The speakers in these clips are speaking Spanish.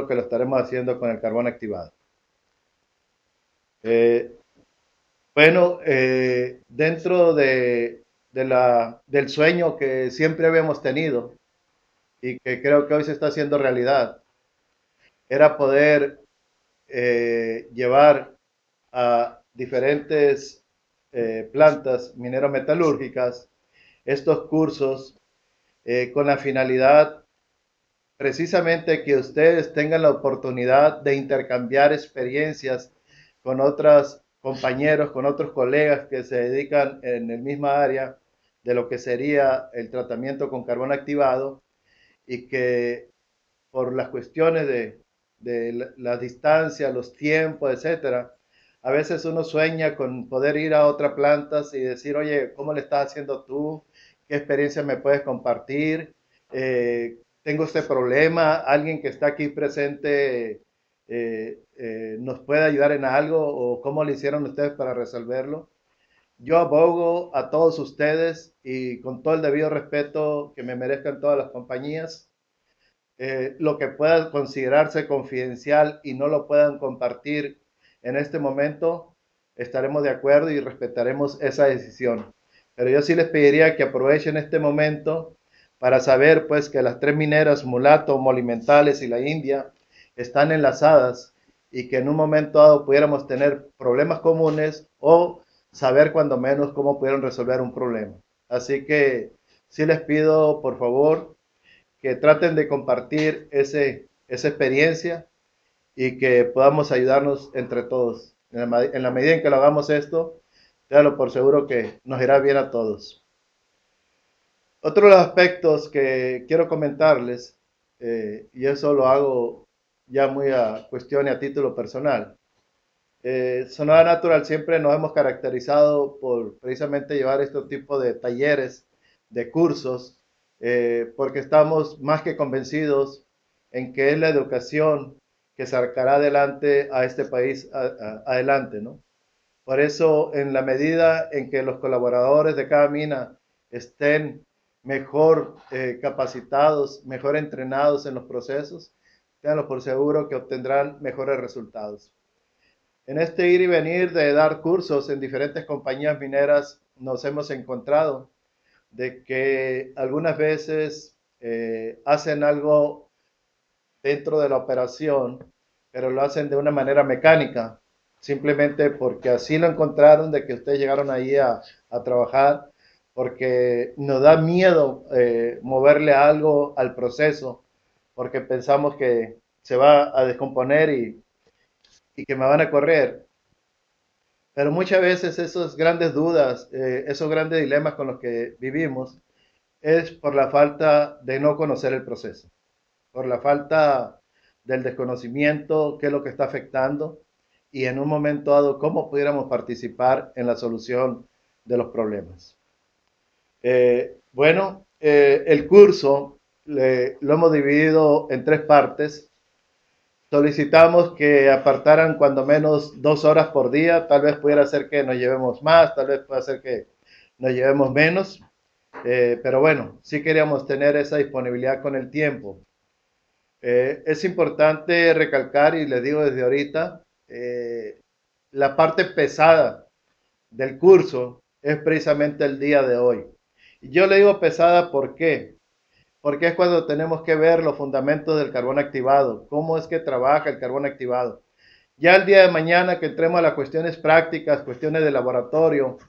seguro que lo estaremos haciendo con el carbón activado. Eh, Dentro del sueño que siempre habíamos tenido y que creo que hoy se está haciendo realidad, era poder llevar a diferentes plantas minero-metalúrgicas estos cursos con la finalidad precisamente que ustedes tengan la oportunidad de intercambiar experiencias con otros compañeros, con otros colegas que se dedican en el misma área de lo que sería el tratamiento con carbón activado y que por las cuestiones de la distancia, los tiempos, etcétera, a veces uno sueña con poder ir a otra planta y decir, oye, ¿cómo le estás haciendo tú? ¿Qué experiencia me puedes compartir? Tengo este problema, alguien que está aquí presente nos puede ayudar en algo o cómo le hicieron ustedes para resolverlo. Yo abogo a todos ustedes y con todo el debido respeto que me merezcan todas las compañías, lo que pueda considerarse confidencial y no lo puedan compartir en este momento, estaremos de acuerdo y respetaremos esa decisión. Pero yo sí les pediría que aprovechen este momento para saber pues que las tres mineras, Mulato, Molimentales y la India, están enlazadas y que en un momento dado pudiéramos tener problemas comunes o saber cuando menos cómo pudieron resolver un problema. Así que sí les pido por favor que traten de compartir esa experiencia y que podamos ayudarnos entre todos. En la medida en que lo hagamos esto, téngalo por seguro que nos irá bien a todos. Otro de los aspectos que quiero comentarles, y eso lo hago ya muy a cuestión y a título personal, Sonora Natural siempre nos hemos caracterizado por precisamente llevar este tipo de talleres, de cursos, porque estamos más que convencidos en que es la educación que sacará adelante a este país adelante, ¿no? Por eso, en la medida en que los colaboradores de cada mina estén mejor capacitados, mejor entrenados en los procesos, tenganlo por seguro que obtendrán mejores resultados. En este ir y venir de dar cursos en diferentes compañías mineras, nos hemos encontrado de que algunas veces hacen algo dentro de la operación, pero lo hacen de una manera mecánica, simplemente porque así lo encontraron de que ustedes llegaron ahí a trabajar, porque nos da miedo moverle algo al proceso, porque pensamos que se va a descomponer y que me van a correr. Pero muchas veces esas grandes dudas, esos grandes dilemas con los que vivimos, es por la falta de no conocer el proceso, por la falta del desconocimiento, qué es lo que está afectando y en un momento dado cómo pudiéramos participar en la solución de los problemas. El curso lo hemos dividido en tres partes. Solicitamos que apartaran cuando menos 2 horas por día, tal vez pudiera ser que nos llevemos más, tal vez pueda ser que nos llevemos menos, pero bueno, sí queríamos tener esa disponibilidad con el tiempo. Es importante recalcar, y les digo desde ahorita, la parte pesada del curso es precisamente el día de hoy. Y yo le digo pesada, ¿por qué? Porque es cuando tenemos que ver los fundamentos del carbón activado, cómo es que trabaja el carbón activado. Ya el día de mañana que entremos a las cuestiones prácticas, cuestiones de laboratorio,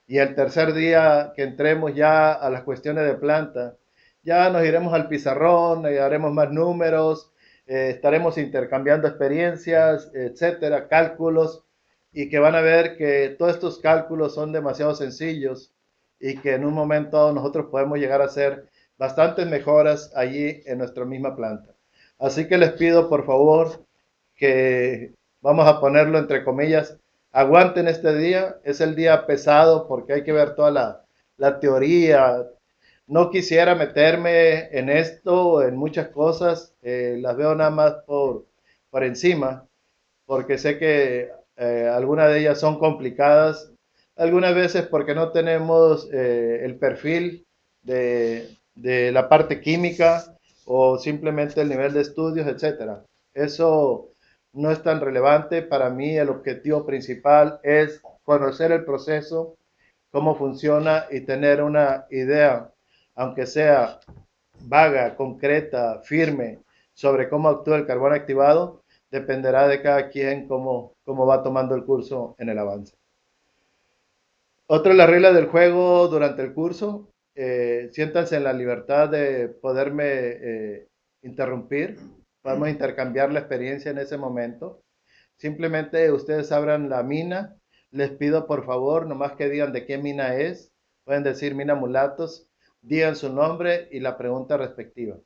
y el tercer día que entremos ya a las cuestiones de planta, ya nos iremos al pizarrón, haremos más números, estaremos intercambiando experiencias, etcétera, cálculos, y que van a ver que todos estos cálculos son demasiado sencillos y que en un momento nosotros podemos llegar a hacer bastantes mejoras allí en nuestra misma planta. Así que les pido por favor que vamos a ponerlo entre comillas, aguanten este día, es el día pesado porque hay que ver toda la teoría. No quisiera meterme en esto, en muchas cosas, las veo nada más por encima, porque sé que algunas de ellas son complicadas, algunas veces porque no tenemos el perfil de la parte química o simplemente el nivel de estudios, etcétera. Eso no es tan relevante. Para mí el objetivo principal es conocer el proceso, cómo funciona y tener una idea, aunque sea vaga, concreta, firme, sobre cómo actúa el carbón activado. Dependerá de cada quien cómo va tomando el curso en el avance. Otra de las reglas del juego durante el curso, siéntanse en la libertad de poderme interrumpir. Podemos intercambiar la experiencia en ese momento. Simplemente ustedes abran la mina. Les pido por favor, nomás que digan de qué mina es. Pueden decir mina mulatos. Digan su nombre y la pregunta respectiva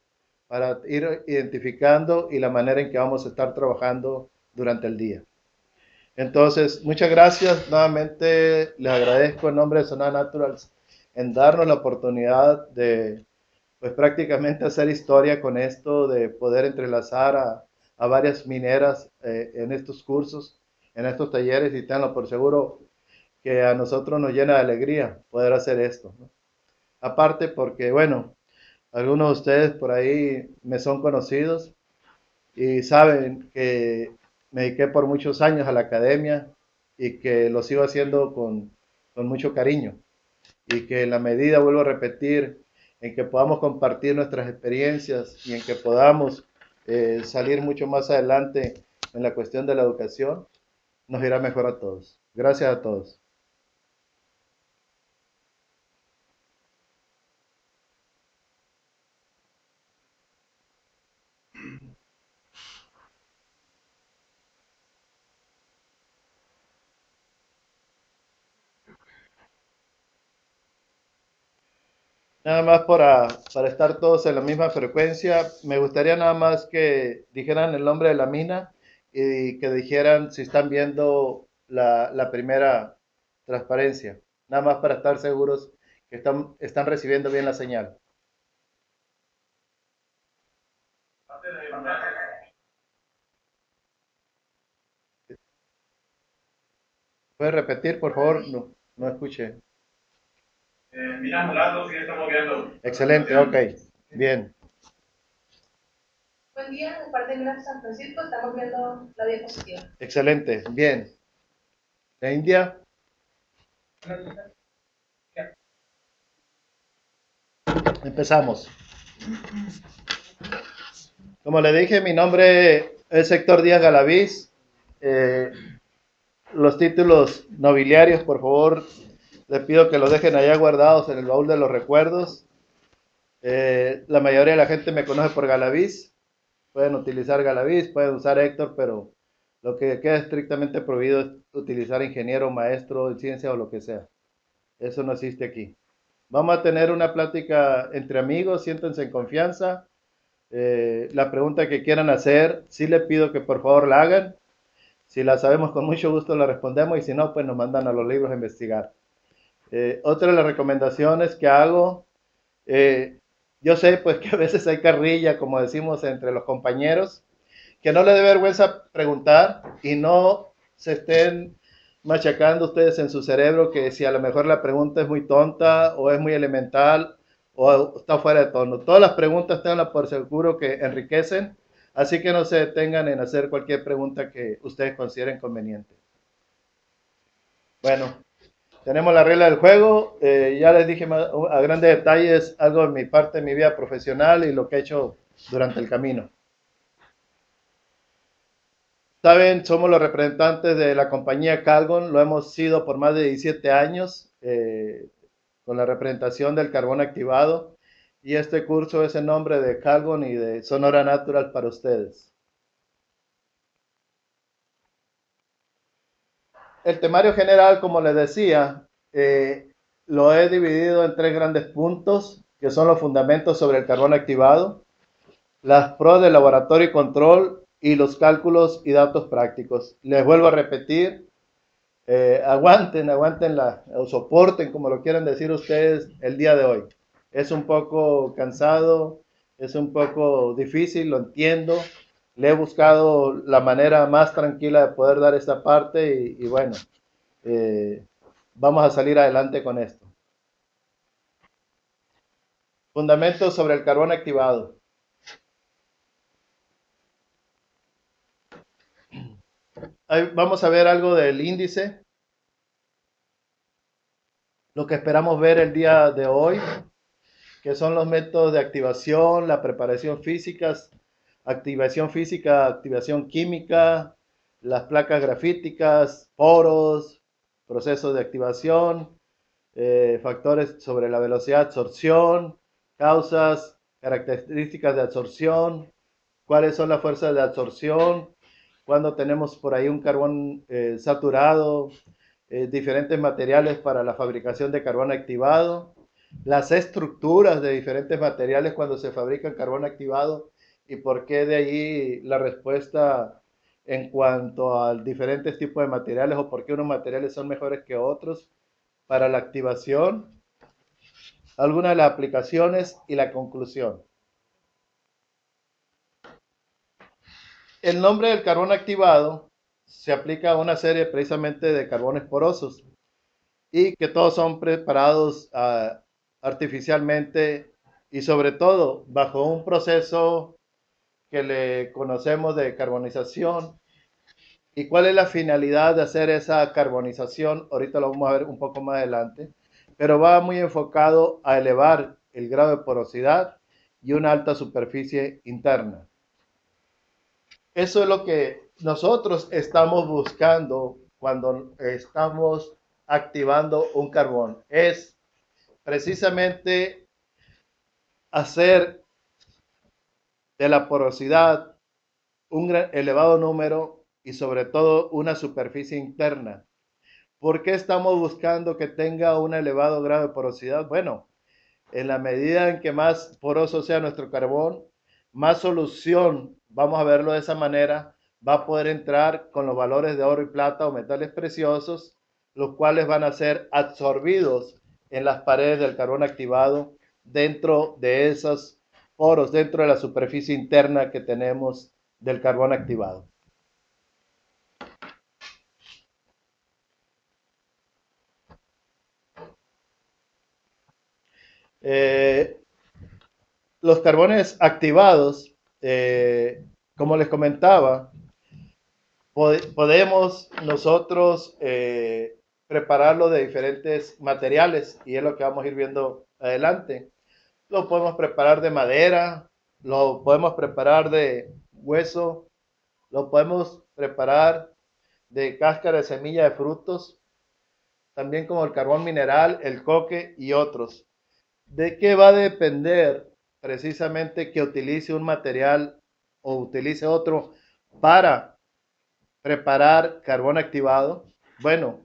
para ir identificando y la manera en que vamos a estar trabajando durante el día. Entonces, muchas gracias. Nuevamente les agradezco en nombre de Sonora Naturals en darnos la oportunidad de, pues prácticamente hacer historia con esto, de poder entrelazar a varias mineras en estos cursos, en estos talleres, y tenlo por seguro que a nosotros nos llena de alegría poder hacer esto, ¿no? Aparte porque, bueno, algunos de ustedes por ahí me son conocidos y saben que me dediqué por muchos años a la academia y que lo sigo haciendo con mucho cariño y que en la medida, vuelvo a repetir, en que podamos compartir nuestras experiencias y en que podamos salir mucho más adelante en la cuestión de la educación, nos irá mejor a todos. Gracias a todos. Nada más para estar todos en la misma frecuencia, me gustaría nada más que dijeran el nombre de la mina y que dijeran si están viendo la primera transparencia. Nada más para estar seguros que están recibiendo bien la señal. ¿Puedes repetir, por favor? No, no escuché. Mina Mulato, sí estamos viendo. Excelente, ok. Bien. Buen día, de parte de Mina San Francisco, estamos viendo la diapositiva. Excelente, bien. ¿La India? Empezamos. Como le dije, mi nombre es Héctor Díaz Galaviz. Eh, los títulos nobiliarios, por favor, les pido que los dejen allá guardados en el baúl de los recuerdos. La mayoría de la gente me conoce por Galaviz. Pueden utilizar Galaviz, pueden usar Héctor, pero lo que queda estrictamente prohibido es utilizar ingeniero, maestro de ciencia o lo que sea. Eso no existe aquí. Vamos a tener una plática entre amigos, siéntense en confianza. La pregunta que quieran hacer, sí les pido que por favor la hagan. Si la sabemos, con mucho gusto la respondemos y si no, pues nos mandan a los libros a investigar. Otra de las recomendaciones que hago, eh, yo sé pues que a veces hay carrilla, como decimos entre los compañeros, que no le dé vergüenza preguntar y no se estén machacando ustedes en su cerebro que si a lo mejor la pregunta es muy tonta o es muy elemental o está fuera de tono. Todas las preguntas tengan por seguro que enriquecen, así que no se detengan en hacer cualquier pregunta que ustedes consideren conveniente. Bueno, tenemos la regla del juego. Ya les dije a grandes detalles algo de mi parte de mi vida profesional y lo que he hecho durante el camino. Saben, somos los representantes de la compañía Calgon, lo hemos sido por más de 17 años con la representación del carbón activado y este curso es en nombre de Calgon y de Sonora Natural para ustedes. El temario general, como les decía, lo he dividido en tres grandes puntos, que son los fundamentos sobre el carbón activado, las pruebas de laboratorio y control y los cálculos y datos prácticos. Les vuelvo a repetir, aguanten o soporten, como lo quieran decir ustedes, el día de hoy. Es un poco cansado, es un poco difícil, lo entiendo. Le he buscado la manera más tranquila de poder dar esta parte y bueno, eh, vamos a salir adelante con esto. Fundamentos sobre el carbón activado. Vamos a ver algo del índice, lo que esperamos ver el día de hoy, que son los métodos de activación, la preparación física, activación química, las placas grafíticas, poros, procesos de activación, factores sobre la velocidad de absorción, causas, características de absorción, cuáles son las fuerzas de absorción, cuando tenemos por ahí un carbón saturado, diferentes materiales para la fabricación de carbón activado, las estructuras de diferentes materiales cuando se fabrican carbón activado y por qué de ahí la respuesta en cuanto a diferentes tipos de materiales o por qué unos materiales son mejores que otros para la activación, algunas de las aplicaciones y la conclusión. El nombre del carbón activado se aplica a una serie precisamente de carbones porosos y que todos son preparados artificialmente y sobre todo bajo un proceso que le conocemos de carbonización. ¿Y cuál es la finalidad de hacer esa carbonización? Ahorita lo vamos a ver un poco más adelante, pero va muy enfocado a elevar el grado de porosidad y una alta superficie interna. Eso es lo que nosotros estamos buscando cuando estamos activando un carbón. Es precisamente hacer de la porosidad un elevado número y sobre todo una superficie interna. ¿Por qué estamos buscando que tenga un elevado grado de porosidad? Bueno, en la medida en que más poroso sea nuestro carbón, más solución, vamos a verlo de esa manera, va a poder entrar con los valores de oro y plata o metales preciosos, los cuales van a ser absorbidos en las paredes del carbón activado dentro de esos poros, dentro de la superficie interna que tenemos del carbón activado. Los carbones activados, como les comentaba, podemos nosotros prepararlo de diferentes materiales y es lo que vamos a ir viendo adelante. Lo podemos preparar de madera, lo podemos preparar de hueso, lo podemos preparar de cáscara de semilla de frutos, también como el carbón mineral, el coque y otros. ¿De qué va a depender precisamente que utilice un material o utilice otro para preparar carbón activado? Bueno,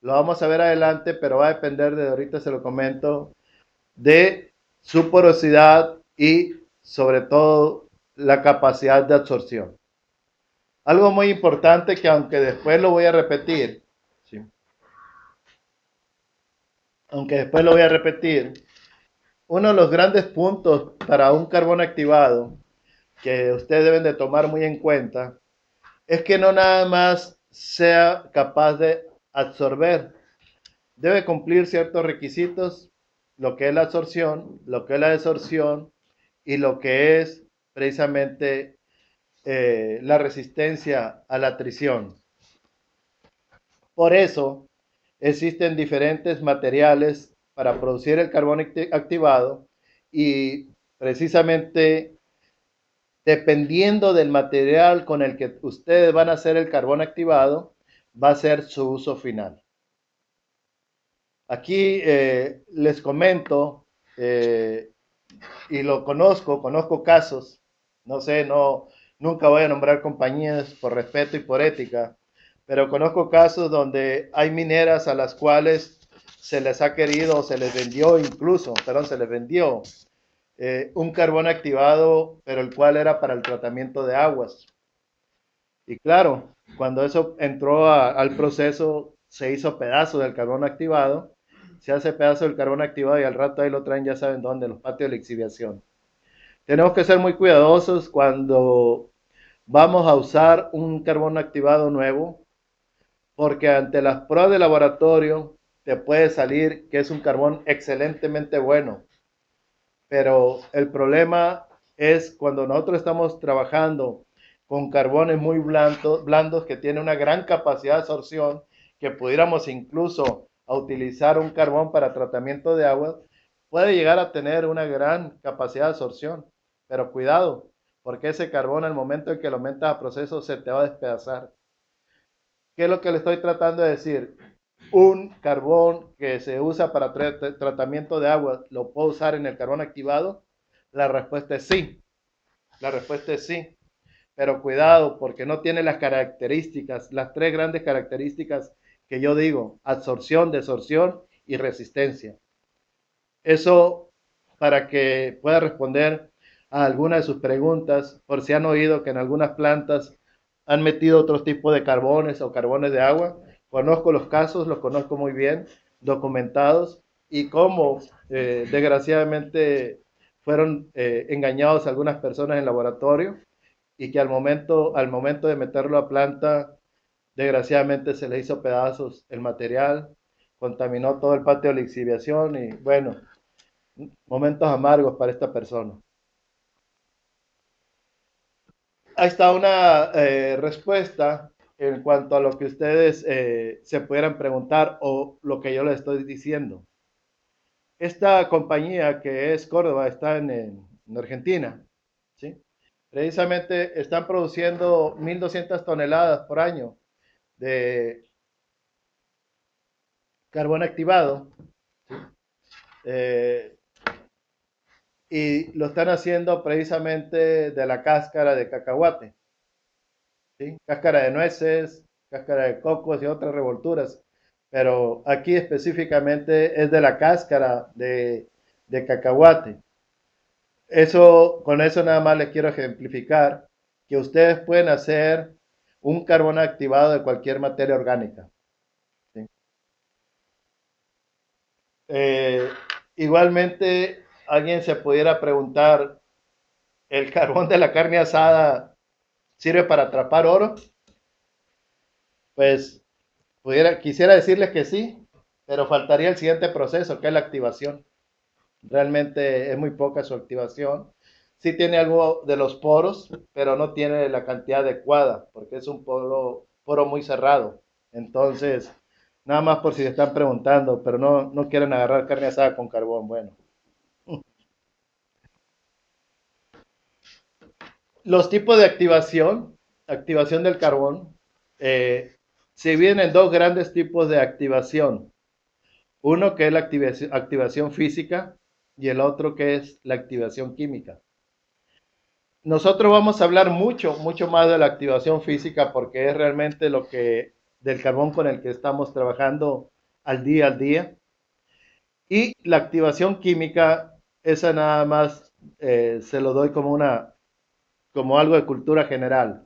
lo vamos a ver adelante, pero va a depender de, ahorita se lo comento, de su porosidad y sobre todo la capacidad de absorción. Algo muy importante que aunque después lo voy a repetir, ¿sí? Aunque después lo voy a repetir, uno de los grandes puntos para un carbón activado que ustedes deben de tomar muy en cuenta es que no nada más sea capaz de absorber, debe cumplir ciertos requisitos, lo que es la absorción, lo que es la desorción y lo que es precisamente la resistencia a la trisión. Por eso existen diferentes materiales para producir el carbón activado y precisamente dependiendo del material con el que ustedes van a hacer el carbón activado, va a ser su uso final. Aquí les comento, y lo conozco casos, no sé, nunca voy a nombrar compañías por respeto y por ética, pero conozco casos donde hay mineras a las cuales se les ha querido, se les vendió incluso, perdón, se les vendió un carbón activado, pero el cual era para el tratamiento de aguas. Y claro, cuando eso entró al proceso, se hizo pedazo del carbón activado, se hace pedazo del carbón activado y al rato ahí lo traen, ya saben dónde, los patios de la exhibición. Tenemos que ser muy cuidadosos cuando vamos a usar un carbón activado nuevo, porque ante las pruebas de laboratorio te puede salir que es un carbón excelentemente bueno, pero el problema es cuando nosotros estamos trabajando con carbones muy blandos que tiene una gran capacidad de absorción, que pudiéramos incluso a utilizar un carbón para tratamiento de agua, puede llegar a tener una gran capacidad de absorción. Pero cuidado, porque ese carbón al momento en que lo metas a proceso se te va a despedazar. ¿Qué es lo que le estoy tratando de decir? Un carbón que se usa para tratamiento de agua, ¿lo puedo usar en el carbón activado? La respuesta es sí. La respuesta es sí. Pero cuidado, porque no tiene las características, las tres grandes características que yo digo: absorción, desorción y resistencia. Eso para que pueda responder a alguna de sus preguntas, por si han oído que en algunas plantas han metido otros tipos de carbones o carbones de agua. Conozco los casos, los conozco muy bien, documentados, y cómo desgraciadamente fueron engañados algunas personas en laboratorio, y que al momento de meterlo a planta, desgraciadamente se le hizo pedazos el material, contaminó todo el patio de lixiviación y bueno, momentos amargos para esta persona. Ahí está una respuesta en cuanto a lo que ustedes se pudieran preguntar o lo que yo les estoy diciendo. Esta compañía que es Córdoba está en Argentina, ¿sí? Precisamente están produciendo 1.200 toneladas por año de carbón activado, eh, y lo están haciendo precisamente de la cáscara de cacahuate, ¿sí? Cáscara de nueces, cáscara de cocos y otras revolturas, pero aquí específicamente es de la cáscara de cacahuate. Eso, con eso nada más les quiero ejemplificar que ustedes pueden hacer un carbón activado de cualquier materia orgánica, ¿sí? Eh, Igualmente, alguien se pudiera preguntar, ¿el carbón de la carne asada sirve para atrapar oro? Pues quisiera decirles que sí, pero faltaría el siguiente proceso, que es la activación. Realmente es muy poca su activación. Sí tiene algo de los poros, pero no tiene la cantidad adecuada, porque es un poro muy cerrado. Entonces, nada más por si se están preguntando, pero no quieren agarrar carne asada con carbón. Bueno, los tipos de activación del carbón, eh, se dividen en dos grandes tipos de activación. Uno que es la activación física y el otro que es la activación química. Nosotros vamos a hablar mucho más de la activación física, porque es realmente lo que del carbón con el que estamos trabajando al día. Y la activación química, esa nada más se lo doy como algo de cultura general.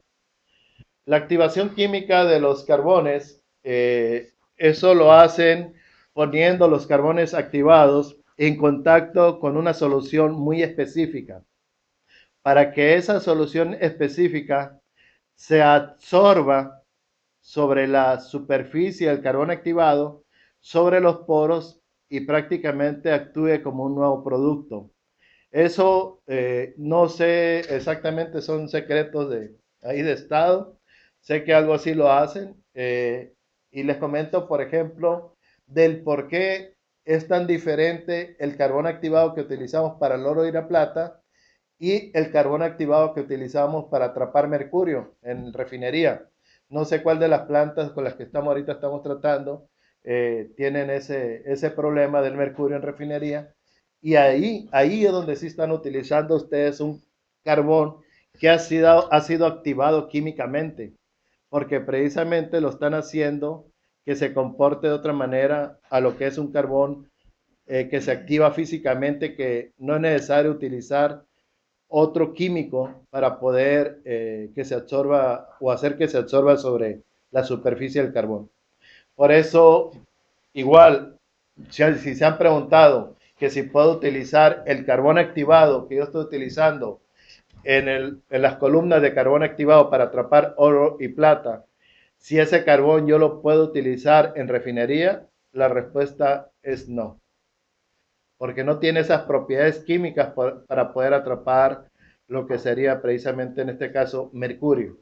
La activación química de los carbones, eso lo hacen poniendo los carbones activados en contacto con una solución muy específica, para que esa solución específica se absorba sobre la superficie del carbón activado, sobre los poros, y prácticamente actúe como un nuevo producto. Eso no sé exactamente, son secretos de ahí de Estado. Sé que algo así lo hacen, y les comento, por ejemplo, del por qué es tan diferente el carbón activado que utilizamos para el oro y la plata y el carbón activado que utilizamos para atrapar mercurio en refinería. No sé cuál de las plantas con las que estamos tratando tienen ese problema del mercurio en refinería, y ahí es donde sí están utilizando ustedes un carbón que ha sido activado químicamente, porque precisamente lo están haciendo que se comporte de otra manera a lo que es un carbón que se activa físicamente, que no es necesario utilizar otro químico para poder que se absorba o hacer que se absorba sobre la superficie del carbón. Por eso, igual, si se han preguntado que si puedo utilizar el carbón activado que yo estoy utilizando en las columnas de carbón activado para atrapar oro y plata, si ese carbón yo lo puedo utilizar en refinería, la respuesta es no, porque no tiene esas propiedades químicas para poder atrapar lo que sería precisamente en este caso mercurio.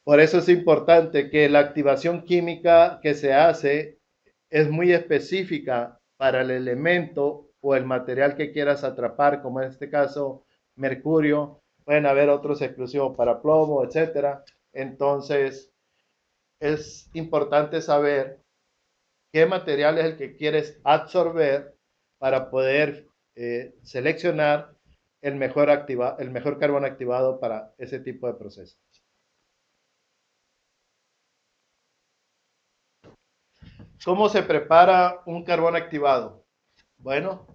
Por eso es importante que la activación química que se hace es muy específica para el elemento o el material que quieras atrapar, como en este caso mercurio. Pueden haber otros exclusivos para plomo, etcétera. Entonces, es importante saber qué material es el que quieres absorber para poder seleccionar el mejor carbón activado para ese tipo de proceso. ¿Cómo se prepara un carbón activado? Bueno,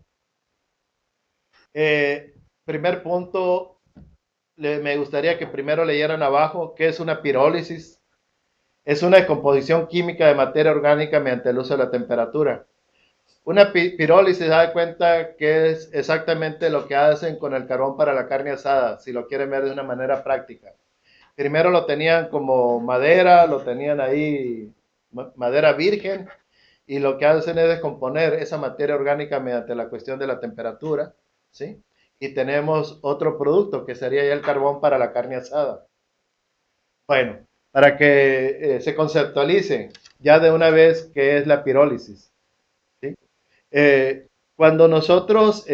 primer punto, me gustaría que primero leyeran abajo qué es una pirólisis. Es una descomposición química de materia orgánica mediante el uso de la temperatura. Una pirólisis, se da cuenta que es exactamente lo que hacen con el carbón para la carne asada, si lo quieren ver de una manera práctica. Primero lo tenían como madera, lo tenían ahí, madera virgen, y lo que hacen es descomponer esa materia orgánica mediante la cuestión de la temperatura, ¿sí? Y tenemos otro producto que sería ya el carbón para la carne asada. Bueno, para que se conceptualice ya de una vez qué es la pirólisis, ¿sí? Cuando nosotros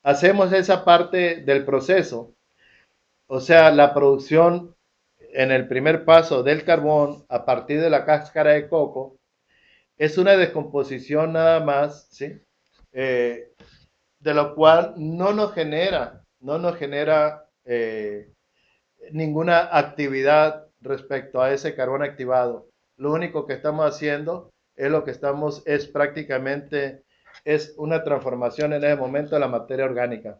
hacemos esa parte del proceso, o sea, la producción en el primer paso del carbón a partir de la cáscara de coco, es una descomposición nada más, ¿sí? Eh, de lo cual no nos genera ninguna actividad respecto a ese carbón activado. Lo único que estamos haciendo es lo que estamos, es prácticamente, es una transformación en ese momento de la materia orgánica.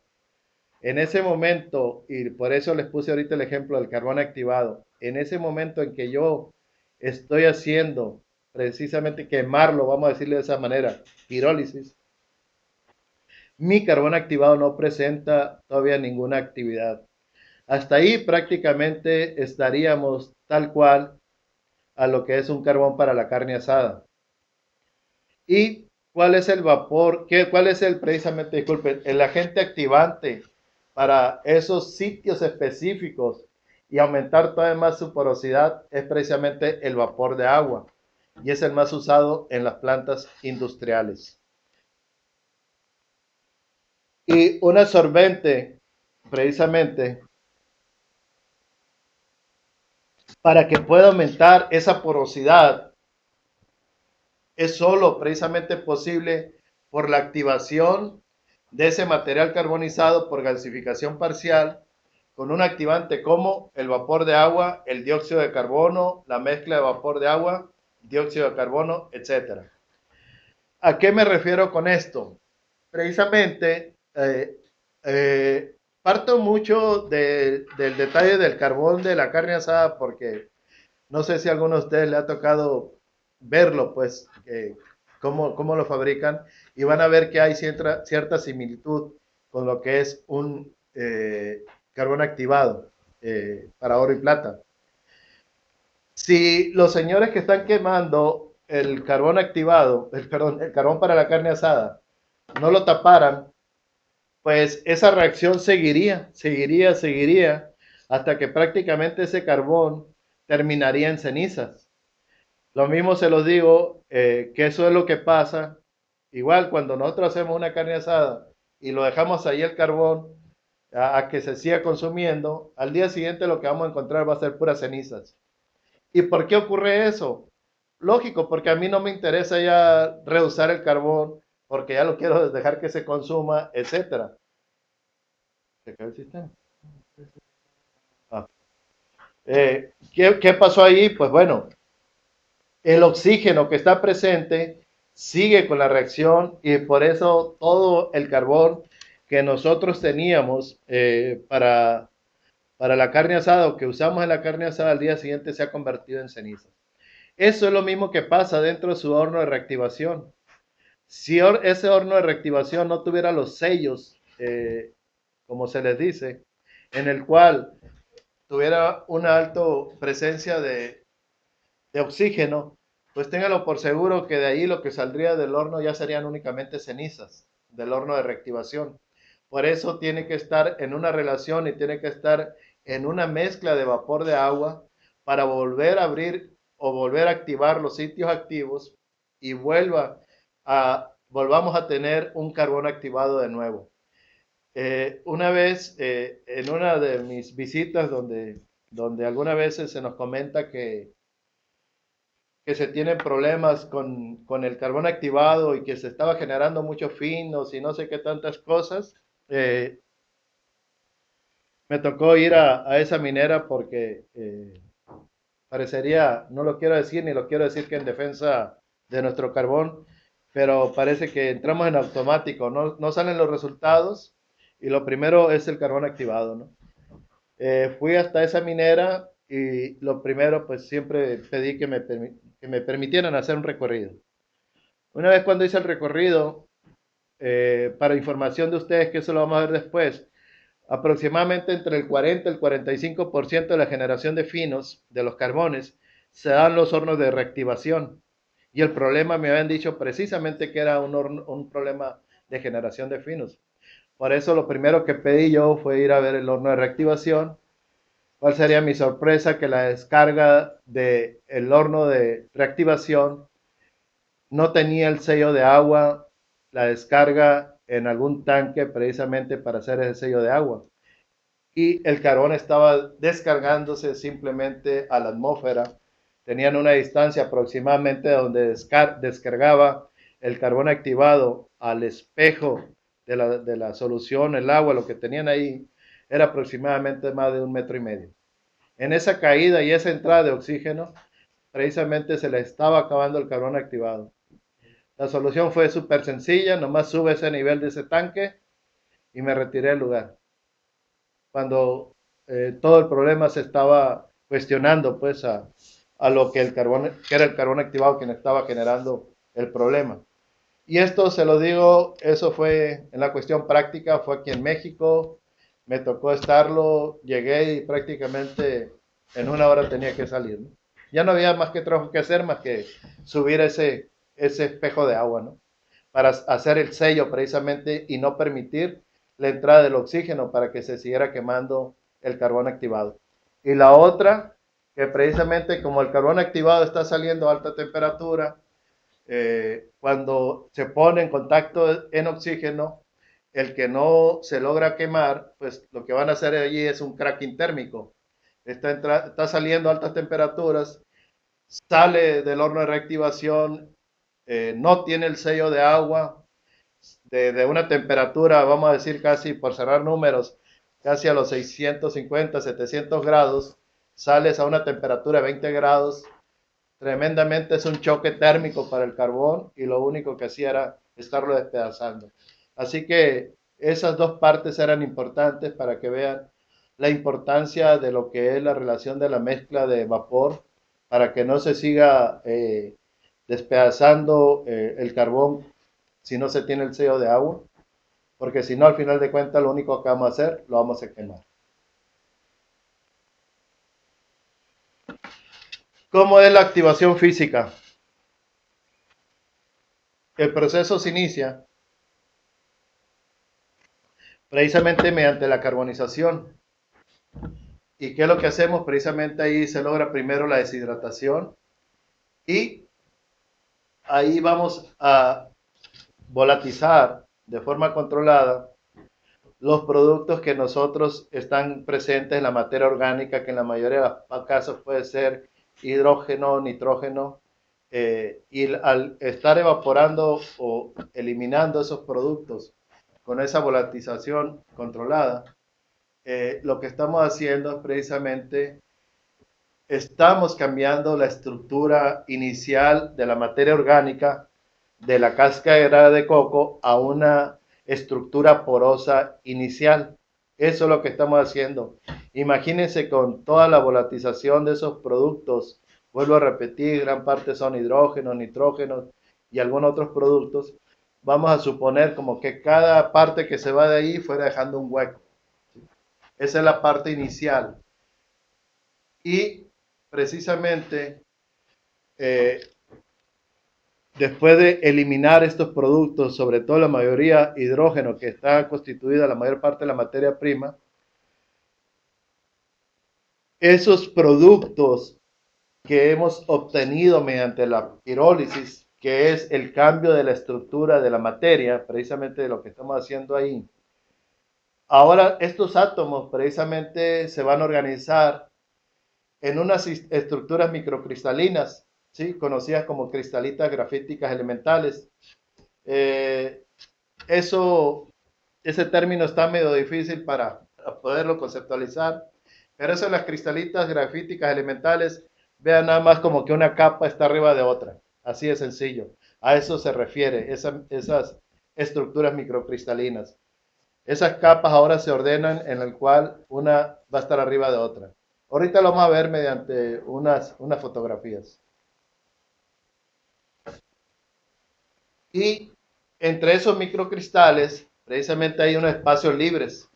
En ese momento, y por eso les puse ahorita el ejemplo del carbón activado, en ese momento en que yo estoy haciendo precisamente quemarlo, vamos a decirle de esa manera, pirólisis, mi carbón activado no presenta todavía ninguna actividad. Hasta ahí prácticamente estaríamos tal cual a lo que es un carbón para la carne asada. ¿Y cuál es el vapor? ¿Cuál es precisamente, disculpen, el agente activante para esos sitios específicos y aumentar todavía más su porosidad? Es precisamente el vapor de agua y es el más usado en las plantas industriales. Y un absorbente, precisamente, para que pueda aumentar esa porosidad, es solo precisamente posible por la activación de ese material carbonizado por gasificación parcial con un activante como el vapor de agua, el dióxido de carbono, la mezcla de vapor de agua, dióxido de carbono, etc. ¿A qué me refiero con esto? Precisamente, parto mucho del detalle del carbón de la carne asada porque no sé si a alguno de ustedes le ha tocado verlo, pues, cómo lo fabrican, y van a ver que hay cierta similitud con lo que es un carbón activado para oro y plata. Si los señores que están quemando el carbón activado, perdón, el carbón para la carne asada, no lo taparan, pues esa reacción seguiría, hasta que prácticamente ese carbón terminaría en cenizas. Lo mismo se los digo, que eso es lo que pasa. Igual cuando nosotros hacemos una carne asada y lo dejamos ahí el carbón a que se siga consumiendo, al día siguiente lo que vamos a encontrar va a ser puras cenizas. ¿Y por qué ocurre eso? Lógico, porque a mí no me interesa ya reusar el carbón, porque ya lo quiero dejar que se consuma, etcétera. ¿Se cae el sistema? Ah. ¿Qué pasó ahí? Pues bueno, el oxígeno que está presente sigue con la reacción y por eso todo el carbón que nosotros teníamos para la carne asada o que usamos en la carne asada al día siguiente se ha convertido en ceniza. Eso es lo mismo que pasa dentro de su horno de reactivación. Si ese horno de reactivación no tuviera los sellos, como se les dice, en el cual tuviera una alta presencia de oxígeno, pues téngalo por seguro que de ahí lo que saldría del horno ya serían únicamente cenizas del horno de reactivación. Por eso tiene que estar en una relación y tiene que estar en una mezcla de vapor de agua para volver a abrir o volver a activar los sitios activos y volvamos a tener un carbón activado de nuevo. Una vez, en una de mis visitas donde algunas veces se nos comenta que se tienen problemas con el carbón activado y que se estaba generando muchos finos y no sé qué tantas cosas, eh, me tocó ir a esa minera porque parecería, no lo quiero decir ni lo quiero decir que en defensa de nuestro carbón, pero parece que entramos en automático, no salen los resultados y lo primero es el carbón activado, ¿no? Fui hasta esa minera y lo primero, pues siempre pedí que me permitieran hacer un recorrido. Una vez cuando hice el recorrido, para información de ustedes, que eso lo vamos a ver después, aproximadamente entre el 40 y el 45% de la generación de finos, de los carbones, se dan los hornos de reactivación. Y el problema me habían dicho precisamente que era un problema de generación de finos. Por eso lo primero que pedí yo fue ir a ver el horno de reactivación. ¿Cuál sería mi sorpresa? Que la descarga del horno de reactivación no tenía el sello de agua, la descarga en algún tanque precisamente para hacer ese sello de agua. Y el carbón estaba descargándose simplemente a la atmósfera. Tenían una distancia aproximadamente donde descargaba el carbón activado al espejo de la solución, el agua, lo que tenían ahí, era aproximadamente más de 1,5 metros. En esa caída y esa entrada de oxígeno, precisamente se le estaba acabando el carbón activado. La solución fue súper sencilla, nomás sube ese nivel de ese tanque y me retiré del lugar. Cuando todo el problema se estaba cuestionando, pues, a lo que que era el carbón activado quien estaba generando el problema. Y esto se lo digo, eso fue en la cuestión práctica, fue aquí en México, me tocó estarlo, llegué y prácticamente en una hora tenía que salir, ¿no? Ya no había más que trabajo que hacer, más que subir ese espejo de agua, ¿no? Para hacer el sello precisamente y no permitir la entrada del oxígeno para que se siguiera quemando el carbón activado. Y la otra, que precisamente como el carbón activado está saliendo a alta temperatura, cuando se pone en contacto en oxígeno, el que no se logra quemar, pues lo que van a hacer allí es un cracking térmico. Está saliendo a altas temperaturas, sale del horno de reactivación, no tiene el sello de agua, de una temperatura, vamos a decir casi, por cerrar números, casi a los 650, 700 grados, sales a una temperatura de 20 grados, tremendamente es un choque térmico para el carbón y lo único que hacía era estarlo despedazando. Así que esas dos partes eran importantes para que vean la importancia de lo que es la relación de la mezcla de vapor para que no se siga despedazando el carbón si no se tiene el sello de agua, porque si no, al final de cuentas, lo único que vamos a hacer, lo vamos a quemar. ¿Cómo es la activación física? El proceso se inicia precisamente mediante la carbonización. ¿Y qué es lo que hacemos? Precisamente ahí se logra primero la deshidratación y ahí vamos a volatizar de forma controlada los productos que nosotros están presentes en la materia orgánica, que en la mayoría de los casos puede ser hidrógeno, nitrógeno, y al estar evaporando o eliminando esos productos con esa volatización controlada, lo que estamos haciendo es precisamente, estamos cambiando la estructura inicial de la materia orgánica de la cáscara de coco a una estructura porosa inicial. Eso es lo que estamos haciendo. Imagínense con toda la volatización de esos productos, vuelvo a repetir, gran parte son hidrógenos, nitrógenos y algunos otros productos. Vamos a suponer como que cada parte que se va de ahí fuera dejando un hueco. Esa es la parte inicial. Y precisamente eh, después de eliminar estos productos, sobre todo la mayoría hidrógeno, que está constituida la mayor parte de la materia prima, esos productos que hemos obtenido mediante la pirólisis, que es el cambio de la estructura de la materia, precisamente de lo que estamos haciendo ahí. Ahora estos átomos precisamente se van a organizar en unas estructuras microcristalinas, ¿sí? Conocidas como cristalitas grafíticas elementales. Eh, ese término está medio difícil para poderlo conceptualizar, pero eso, las cristalitas grafíticas elementales, vean nada más como que una capa está arriba de otra, así de sencillo. A eso se refiere, esas estructuras microcristalinas. Esas capas ahora se ordenan en el cual una va a estar arriba de otra. Ahorita lo vamos a ver mediante unas fotografías. Y entre esos microcristales, precisamente hay unos espacios libres,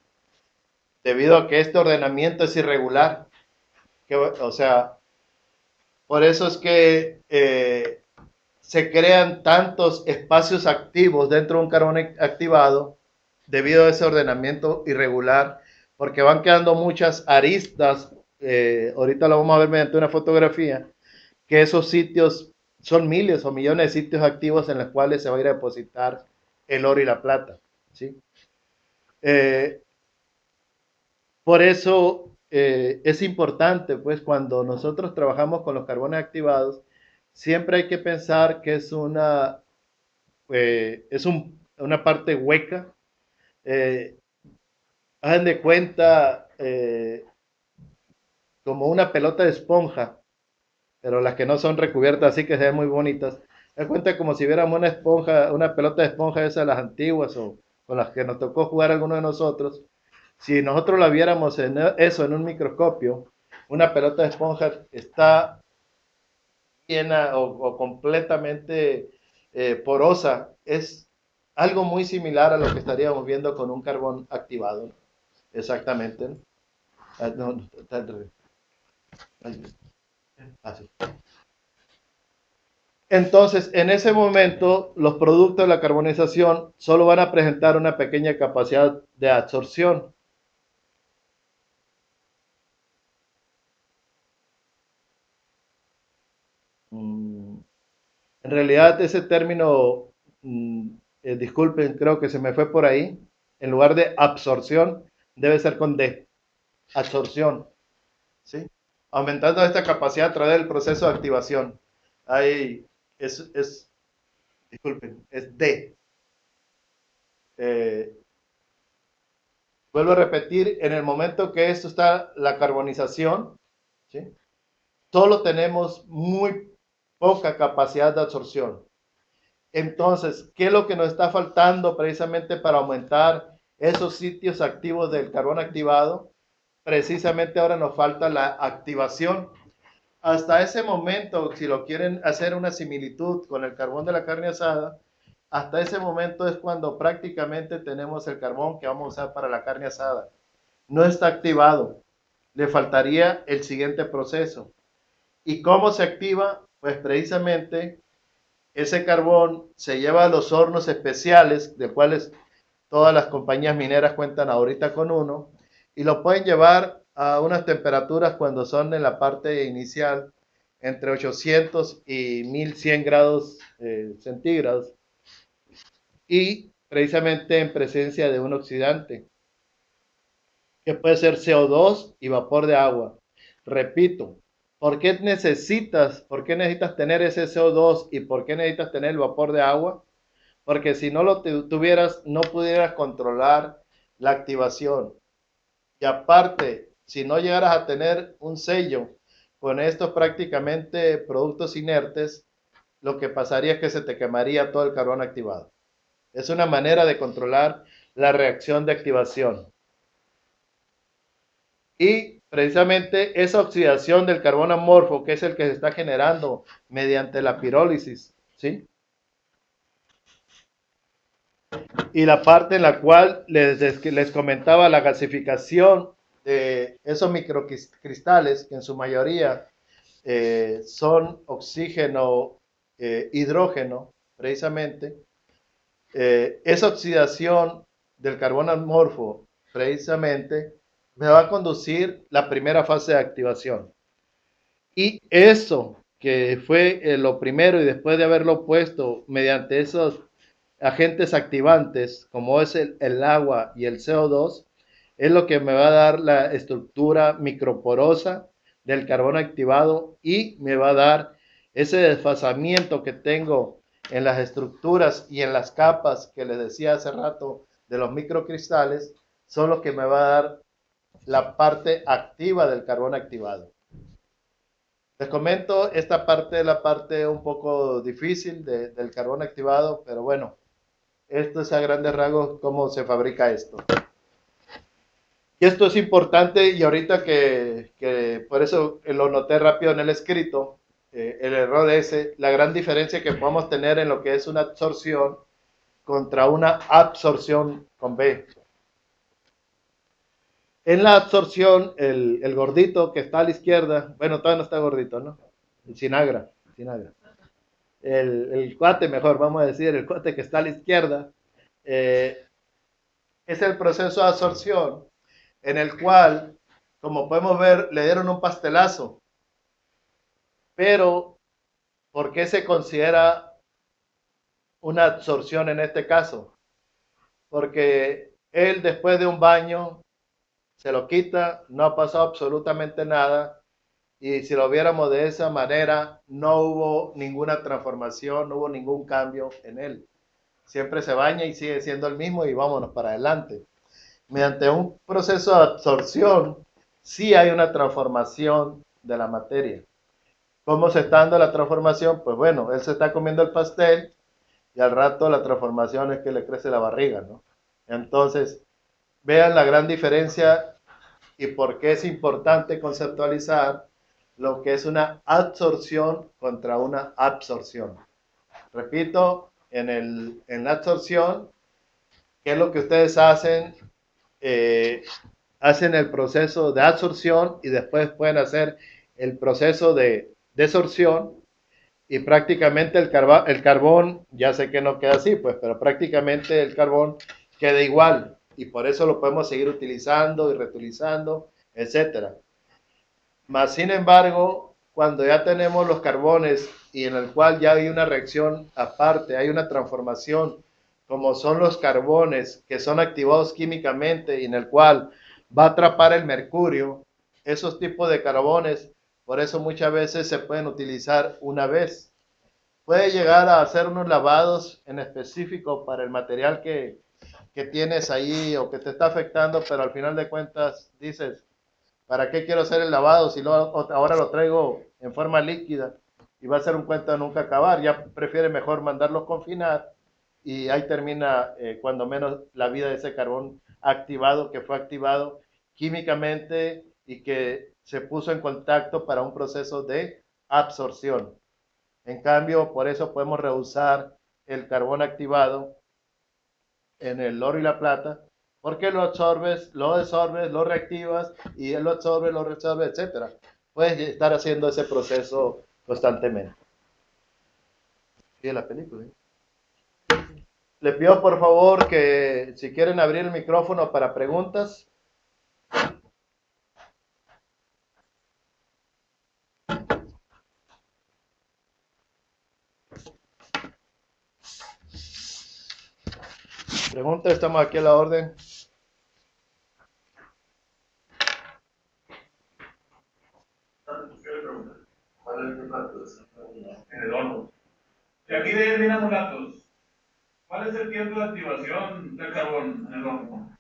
debido a que este ordenamiento es irregular. O sea, por eso es que se crean tantos espacios activos dentro de un carbón activado, debido a ese ordenamiento irregular, porque van quedando muchas aristas. Ahorita lo vamos a ver mediante una fotografía, que esos sitios son miles o millones de sitios activos en los cuales se va a ir a depositar el oro y la plata, ¿sí? Eh, por eso es importante, pues, cuando nosotros trabajamos con los carbones activados, siempre hay que pensar que una parte hueca. Eh, Hagan de cuenta como una pelota de esponja, pero las que no son recubiertas así que se ven muy bonitas. Da cuenta como si viéramos una esponja, una pelota de esponja esas de las antiguas o con las que nos tocó jugar alguno de nosotros. Si nosotros la viéramos eso en un microscopio, una pelota de esponja está llena o completamente porosa. Es algo muy similar a lo que estaríamos viendo con un carbón activado. Exactamente. No, está al revés. Así. Entonces, en ese momento, los productos de la carbonización solo van a presentar una pequeña capacidad de absorción. En realidad, ese término, disculpen, creo que se me fue por ahí. En lugar de absorción, debe ser con D. Absorción. ¿Sí? Aumentando esta capacidad a través del proceso de activación. Ahí disculpen, es D. Eh, Vuelvo a repetir, en el momento que esto está la carbonización, ¿sí? Solo tenemos muy poca capacidad de absorción. Entonces, ¿qué es lo que nos está faltando precisamente para aumentar esos sitios activos del carbón activado? Precisamente ahora nos falta la activación. Hasta ese momento, si lo quieren hacer una similitud con el carbón de la carne asada, hasta ese momento es cuando prácticamente tenemos el carbón que vamos a usar para la carne asada. No está activado. Le faltaría el siguiente proceso. ¿Y cómo se activa? Pues precisamente ese carbón se lleva a los hornos especiales, de cuales todas las compañías mineras cuentan ahorita con uno, y lo pueden llevar a unas temperaturas cuando son en la parte inicial entre 800 y 1100 grados centígrados, y precisamente en presencia de un oxidante, que puede ser CO2 y vapor de agua. Repito, por qué necesitas tener ese CO2 y por qué necesitas tener el vapor de agua? Porque si no lo tuvieras, no pudieras controlar la activación. Y aparte, si no llegaras a tener un sello con estos prácticamente productos inertes, lo que pasaría es que se te quemaría todo el carbón activado. Es una manera de controlar la reacción de activación. Y precisamente esa oxidación del carbón amorfo, que es el que se está generando mediante la pirólisis, ¿sí? Y la parte en la cual les comentaba la gasificación de esos microcristales, que en su mayoría son oxígeno hidrógeno, precisamente, esa oxidación del carbono amorfo, precisamente, me va a conducir la primera fase de activación. Y eso que fue lo primero y después de haberlo puesto mediante esos agentes activantes, como es el agua y el CO2, es lo que me va a dar la estructura microporosa del carbono activado y me va a dar ese desfasamiento que tengo en las estructuras y en las capas que les decía hace rato de los microcristales, son los que me va a dar la parte activa del carbono activado. Les comento esta parte de la parte un poco difícil del carbón activado, pero bueno, esto es a grandes rasgos cómo se fabrica esto. Y esto es importante y ahorita que por eso lo noté rápido en el escrito, el error ese, la gran diferencia que podemos tener en lo que es una absorción contra una absorción con B. En la absorción, el gordito que está a la izquierda, bueno, todavía no está gordito, ¿no? El Sinagra. El cuate, mejor, vamos a decir, el cuate que está a la izquierda, eh, es el proceso de absorción en el cual, como podemos ver, le dieron un pastelazo. Pero, ¿por qué se considera una absorción en este caso? Porque él después de un baño se lo quita, no ha pasado absolutamente nada. Y si lo viéramos de esa manera, no hubo ninguna transformación, no hubo ningún cambio en él. Siempre se baña y sigue siendo el mismo y vámonos para adelante. Mediante un proceso de absorción, sí hay una transformación de la materia. ¿Cómo se está dando la transformación? Pues bueno, él se está comiendo el pastel y al rato la transformación es que le crece la barriga, ¿no? Entonces, vean la gran diferencia y por qué es importante conceptualizar lo que es una absorción contra una absorción. Repito, en la absorción, ¿qué es lo que ustedes hacen? Hacen el proceso de absorción y después pueden hacer el proceso de desorción y prácticamente el carbón, ya sé que no queda así, pues, pero prácticamente el carbón queda igual y por eso lo podemos seguir utilizando y reutilizando, etcétera. Más sin embargo, cuando ya tenemos los carbones y en el cual ya hay una reacción aparte, hay una transformación, como son los carbones que son activados químicamente y en el cual va a atrapar el mercurio, esos tipos de carbones, por eso muchas veces se pueden utilizar una vez. Puede llegar a hacer unos lavados en específico para el material que tienes ahí o que te está afectando, pero al final de cuentas dices, ¿para qué quiero hacer el lavado si ahora lo traigo en forma líquida y va a ser un cuento de nunca acabar? Ya prefiere mejor mandarlo confinar y ahí termina cuando menos la vida de ese carbón activado, que fue activado químicamente y que se puso en contacto para un proceso de absorción. En cambio, por eso podemos reusar el carbón activado en el oro y la plata, porque lo absorbes, lo desorbes, lo reactivas y él lo reabsorbe, etcétera. Puedes estar haciendo ese proceso constantemente. Sigue la película. Le pido por favor que si quieren abrir el micrófono para preguntas. Preguntas, estamos aquí a la orden. En el horno. Y aquí de bien datos. ¿Cuál es el tiempo de activación del carbón en el horno?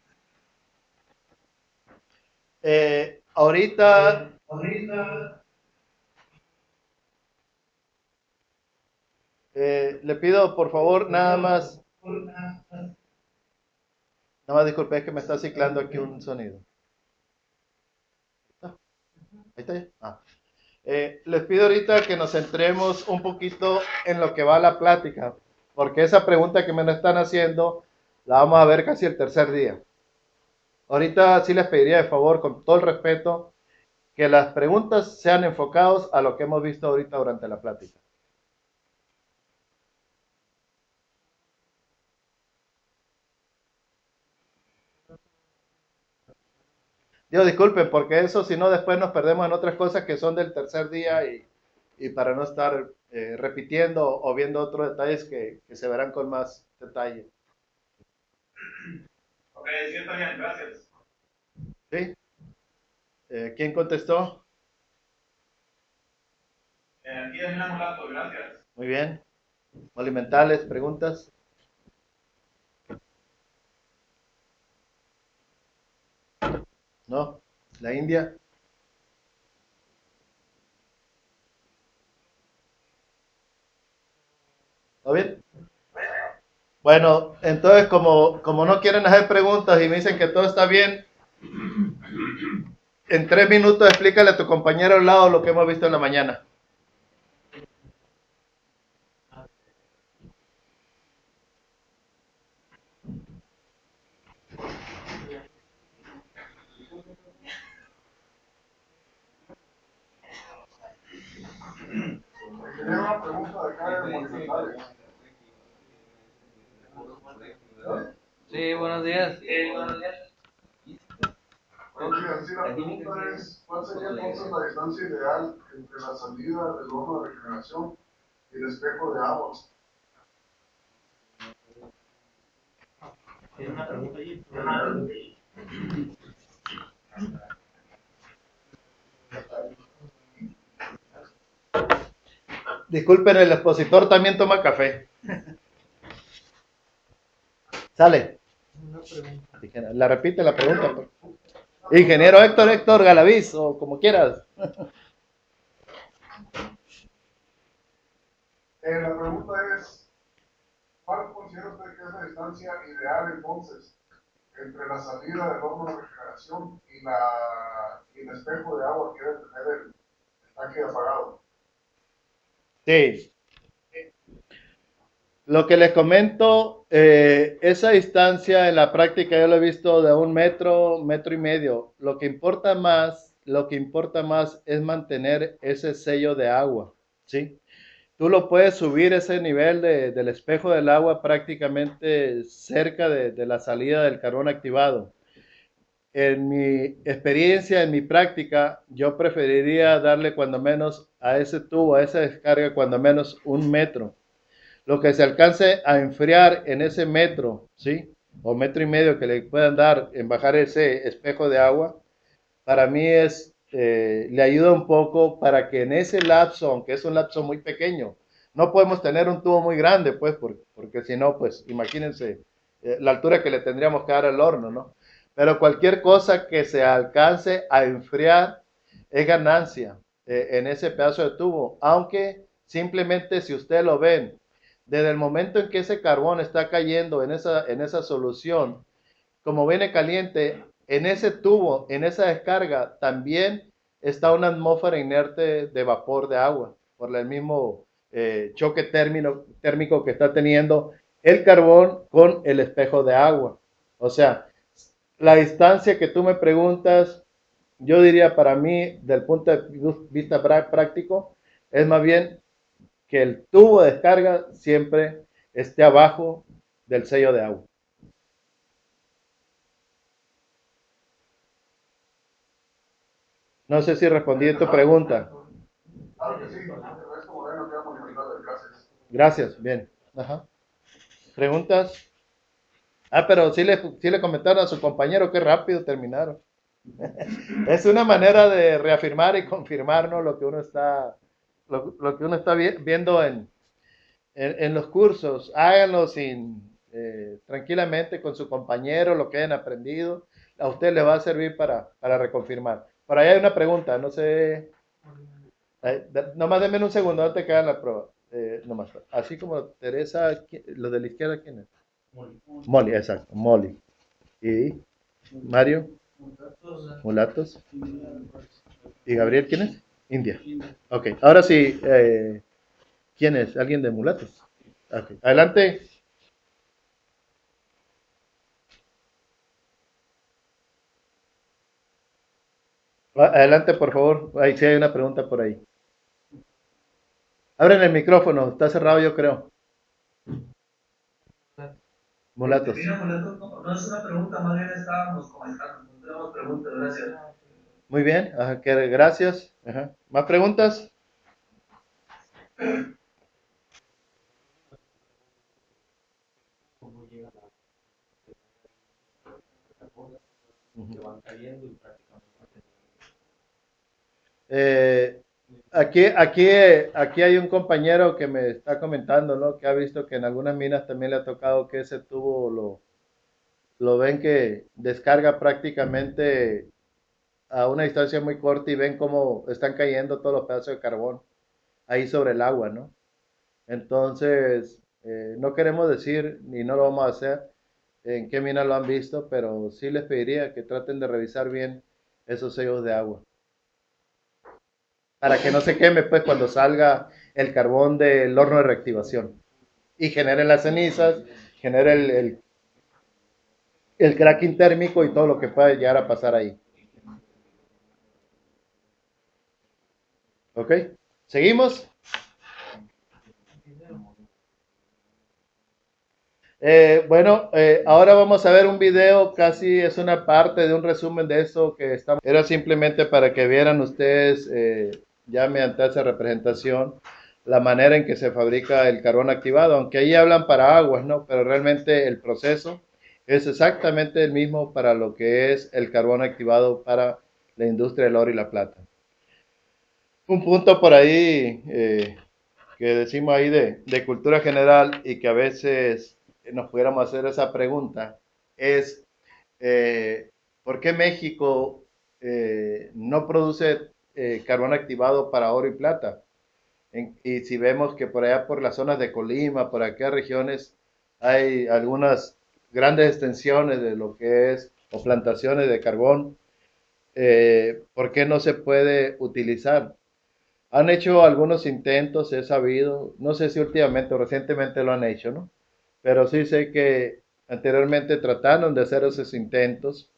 Ahorita le pido por favor nada más disculpe, es que me está ciclando aquí un sonido. Ahí está ya. Les pido ahorita que nos centremos un poquito en lo que va la plática, porque esa pregunta que me están haciendo la vamos a ver casi el tercer día. Ahorita sí les pediría de favor, con todo el respeto, que las preguntas sean enfocadas a lo que hemos visto ahorita durante la plática. Dios, disculpen, porque eso, si no, después nos perdemos en otras cosas que son del tercer día y para no estar repitiendo o viendo otros detalles que se verán con más detalle. Ok, sí, está bien, gracias. ¿Sí? ¿Quién contestó? Aquí Daniela Mulato, gracias. Muy bien. Alimentales, preguntas. ¿No? ¿La India? ¿Todo bien? Bueno, entonces como no quieren hacer preguntas y me dicen que todo está bien, en 3 minutos explícale a tu compañero al lado lo que hemos visto en la mañana. Tenía una pregunta de acá de Monumentales. Sí, buenos días. Buenos días. Sí, la pregunta es, ¿cuál sería entonces la distancia ideal entre la salida del horno de regeneración y el espejo de agua? ¿Tiene una pregunta allí? Disculpen, el expositor también toma café. Sale. La repite la pregunta. Ingeniero Héctor Galaviz, o como quieras. La pregunta es, ¿cuál considera usted que es la distancia ideal entonces entre la salida del horno de refrigeración y el espejo de agua que debe tener el tanque apagado? Sí. Lo que les comento, esa distancia en la práctica yo lo he visto de 1 metro, 1,5 metros. Lo que importa más es mantener ese sello de agua, ¿sí? Tú lo puedes subir ese nivel del espejo del agua prácticamente cerca de la salida del carbón activado. En mi experiencia, en mi práctica, yo preferiría darle cuando menos a ese tubo, a esa descarga, cuando menos 1 metro. Lo que se alcance a enfriar en ese metro, ¿sí? O 1,5 metros que le puedan dar en bajar ese espejo de agua, para mí le ayuda un poco para que en ese lapso, aunque es un lapso muy pequeño, no podemos tener un tubo muy grande, pues, porque si no, pues, imagínense la altura que le tendríamos que dar al horno, ¿no? Pero cualquier cosa que se alcance a enfriar es ganancia en ese pedazo de tubo, aunque simplemente si ustedes lo ven, desde el momento en que ese carbón está cayendo en esa solución, como viene caliente, en ese tubo, en esa descarga, también está una atmósfera inerte de vapor de agua, por el mismo choque térmico que está teniendo el carbón con el espejo de agua. O sea, la distancia que tú me preguntas, yo diría para mí, del punto de vista práctico, es más bien que el tubo de descarga siempre esté abajo del sello de agua. No sé si respondí a tu pregunta. Claro que sí, Ernesto Moreno, queda Monumentales, gracias. Gracias, bien. Ajá. ¿Preguntas? Pero sí le comentaron a su compañero qué rápido terminaron. Es una manera de reafirmar y confirmar, ¿no? Lo que uno está viendo en los cursos. Háganlo tranquilamente con su compañero, lo que hayan aprendido. A usted le va a servir para reconfirmar. Por ahí hay una pregunta, no sé. Nomás denme un segundo antes que hagan la prueba. Nomás. Así como Teresa, lo de la izquierda, ¿quién es? Molly, exacto, Molly. ¿Y Mario? Mulatos. ¿Y Gabriel quién es? India. Ok, ahora sí, ¿quién es? ¿Alguien de Mulatos? Okay. Adelante. Adelante, por favor. Ahí sí hay una pregunta por ahí. Abren el micrófono, está cerrado yo creo. Mulatos. Mira, Mulato, no es una pregunta, más bien estábamos comentando. tenemos preguntas, gracias. Muy bien, gracias. Ajá. ¿Más preguntas? Eh, aquí hay un compañero que me está comentando, ¿no? Que ha visto que en algunas minas también le ha tocado que ese tubo lo ven que descarga prácticamente a una distancia muy corta y ven cómo están cayendo todos los pedazos de carbón ahí sobre el agua, ¿no? Entonces, no queremos decir, ni no lo vamos a hacer, en qué mina lo han visto, pero sí les pediría que traten de revisar bien esos sellos de agua, para que no se queme pues cuando salga el carbón del horno de reactivación y genere las cenizas, genere el cracking térmico y todo lo que pueda llegar a pasar ahí. ¿Ok? ¿Seguimos? Ahora vamos a ver un video, casi es una parte de un resumen de eso que estamos. Era simplemente para que vieran ustedes, ya mediante esa representación, la manera en que se fabrica el carbón activado, aunque ahí hablan para aguas, ¿no? Pero realmente el proceso es exactamente el mismo para lo que es el carbón activado para la industria del oro y la plata. Un punto por ahí que decimos ahí de cultura general y que a veces nos pudiéramos hacer esa pregunta es ¿por qué México no produce carbón activado para oro y plata? Y si vemos que por allá por las zonas de Colima, por aquellas regiones, hay algunas grandes extensiones de lo que es o plantaciones de carbón, ¿por qué no se puede utilizar? Han hecho algunos intentos, he sabido, no sé si últimamente o recientemente lo han hecho, ¿no? Pero sí sé que anteriormente trataron de hacer esos intentos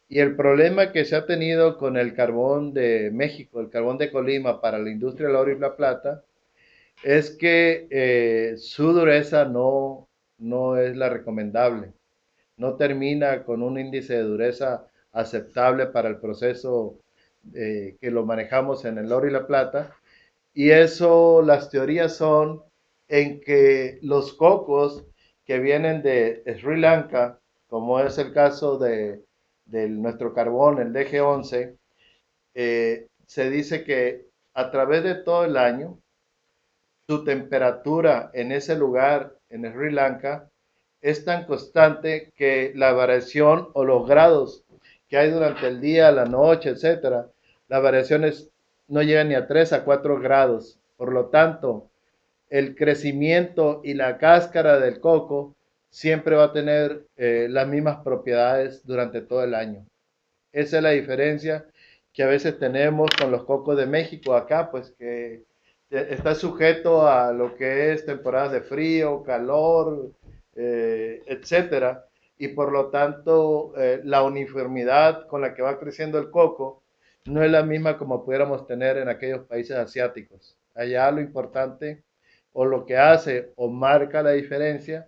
y el problema que se ha tenido con el carbón de México, el carbón de Colima para la industria del oro y la plata, es que su dureza no es la recomendable, no termina con un índice de dureza aceptable para el proceso que lo manejamos en el oro y la plata. Y eso, las teorías son en que los cocos que vienen de Sri Lanka, como es el caso de nuestro carbón, el DG11, se dice que a través de todo el año, su temperatura en ese lugar, en Sri Lanka, es tan constante que la variación o los grados que hay durante el día, la noche, etcétera, las variaciones no llegan ni a 3 a 4 grados. Por lo tanto, el crecimiento y la cáscara del coco siempre va a tener las mismas propiedades durante todo el año. Esa es la diferencia que a veces tenemos con los cocos de México acá, pues que está sujeto a lo que es temporadas de frío, calor, etcétera, y por lo tanto la uniformidad con la que va creciendo el coco no es la misma como pudiéramos tener en aquellos países asiáticos. Allá lo importante o lo que hace o marca la diferencia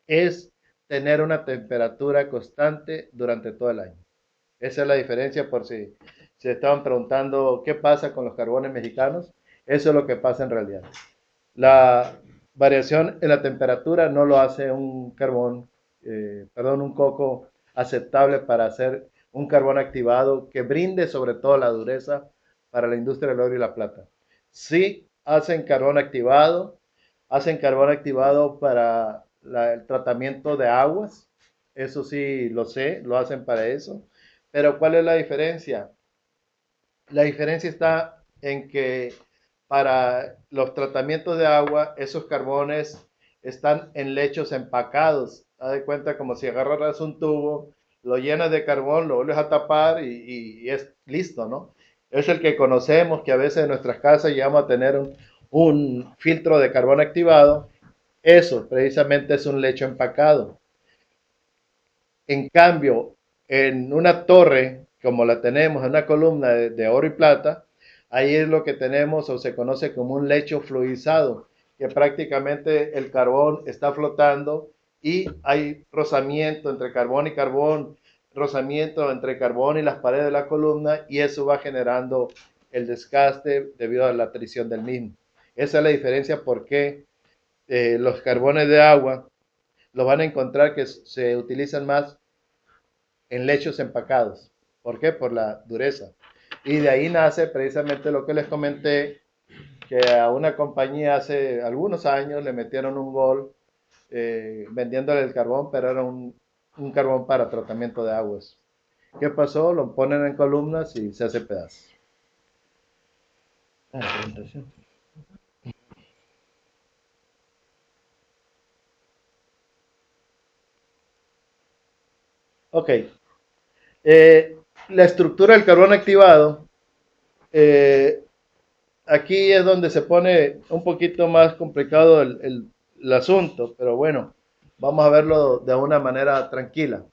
es tener una temperatura constante durante todo el año. Esa es la diferencia por si se estaban preguntando qué pasa con los carbones mexicanos. Eso es lo que pasa en realidad. La variación en la temperatura no lo hace un un coco aceptable para hacer un carbón activado que brinde sobre todo la dureza para la industria del oro y la plata. Sí hacen carbón activado para el tratamiento de aguas, eso sí lo sé, lo hacen para eso, pero ¿cuál es la diferencia? La diferencia está en que para los tratamientos de agua, esos carbones están en lechos empacados. Haz de cuenta como si agarraras un tubo, lo llenas de carbón, lo vuelves a tapar y es listo, ¿no? Es el que conocemos, que a veces en nuestras casas llegamos a tener un filtro de carbón activado. Eso precisamente es un lecho empacado. En cambio, en una torre, como la tenemos, en una columna de oro y plata, ahí es lo que tenemos o se conoce como un lecho fluidizado, que prácticamente el carbón está flotando y hay rozamiento entre carbón y carbón, rozamiento entre carbón y las paredes de la columna y eso va generando el desgaste debido a la tricción del mismo. Esa es la diferencia por qué los carbones de agua lo van a encontrar que se utilizan más en lechos empacados. ¿Por qué? Por la dureza. Y de ahí nace precisamente lo que les comenté, que a una compañía hace algunos años le metieron un gol vendiéndole el carbón, pero era un carbón para tratamiento de aguas. ¿Qué pasó? Lo ponen en columnas y se hace pedazos. Ok. La estructura del carbón activado, aquí es donde se pone un poquito más complicado el asunto, pero bueno, vamos a verlo de una manera tranquila.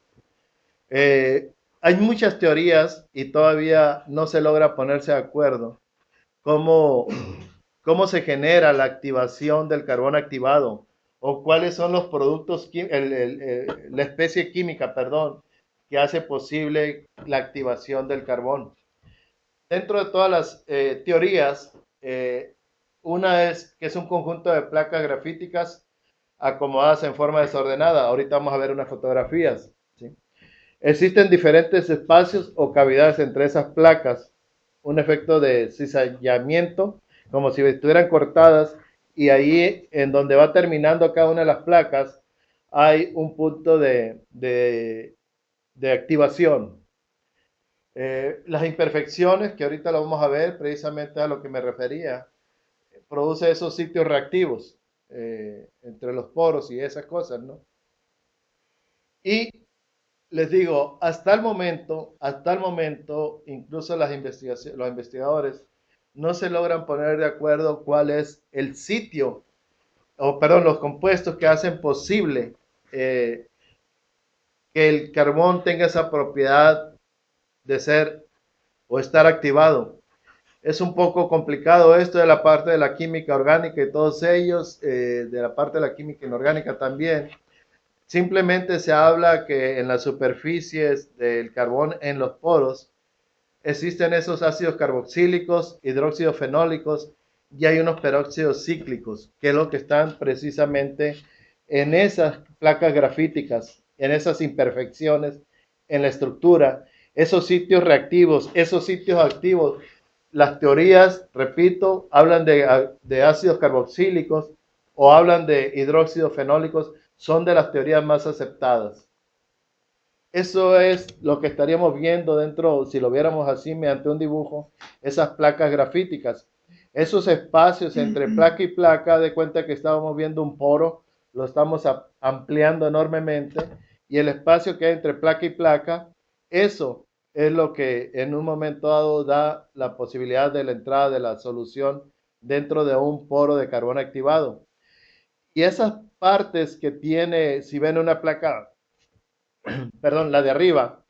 Hay muchas teorías y todavía no se logra ponerse de acuerdo cómo, cómo se genera la activación del carbón activado o cuáles son los productos, la especie química, perdón, que hace posible la activación del carbón. Dentro de todas las teorías, una es que es un conjunto de placas grafíticas acomodadas en forma desordenada. Ahorita vamos a ver unas fotografías. ¿Sí? Existen diferentes espacios o cavidades entre esas placas, un efecto de cizallamiento, como si estuvieran cortadas, y ahí en donde va terminando cada una de las placas hay un punto de activación. Las imperfecciones, que ahorita lo vamos a ver, precisamente a lo que me refería, produce esos sitios reactivos entre los poros y esas cosas, ¿no? Y les digo, hasta el momento, incluso los investigadores no se logran poner de acuerdo cuál es el sitio, o perdón, los compuestos que hacen posible que el carbón tenga esa propiedad de ser o estar activado. Es un poco complicado esto de la parte de la química orgánica y todos ellos, de la parte de la química inorgánica también. Simplemente se habla que en las superficies del carbón, en los poros, existen esos ácidos carboxílicos, hidróxidos fenólicos y hay unos peróxidos cíclicos, que es lo que están precisamente en esas placas grafíticas, en esas imperfecciones en la estructura, esos sitios reactivos, esos sitios activos. Las teorías, repito, hablan de ácidos carboxílicos o hablan de hidróxidos fenólicos, son de las teorías más aceptadas. Eso es lo que estaríamos viendo dentro, si lo viéramos así mediante un dibujo, esas placas grafíticas. Esos espacios entre placa y placa, de cuenta que estábamos viendo un poro, lo estamos ampliando enormemente, y el espacio que hay entre placa y placa, eso es lo que en un momento dado da la posibilidad de la entrada de la solución dentro de un poro de carbón activado. Y esas partes que tiene, si ven una placa, perdón, la de arriba,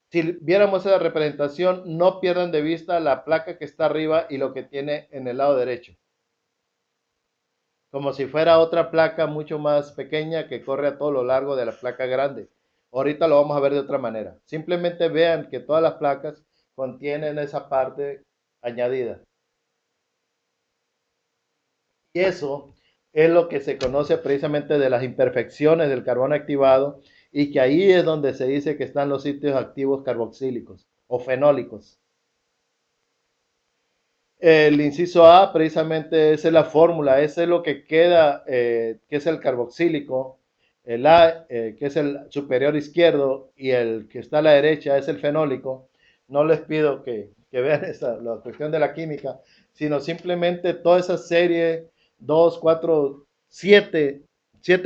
si viéramos esa representación, no pierdan de vista la placa que está arriba y lo que tiene en el lado derecho. Como si fuera otra placa mucho más pequeña que corre a todo lo largo de la placa grande. Ahorita lo vamos a ver de otra manera. Simplemente vean que todas las placas contienen esa parte añadida. Y eso es lo que se conoce precisamente de las imperfecciones del carbón activado y que ahí es donde se dice que están los sitios activos carboxílicos o fenólicos. El inciso A precisamente esa es la fórmula, ese es lo que queda, que es el carboxílico, el A, que es el superior izquierdo, y el que está a la derecha es el fenólico. No les pido que vean la cuestión de la química, sino simplemente toda esa serie, 2, 4, 7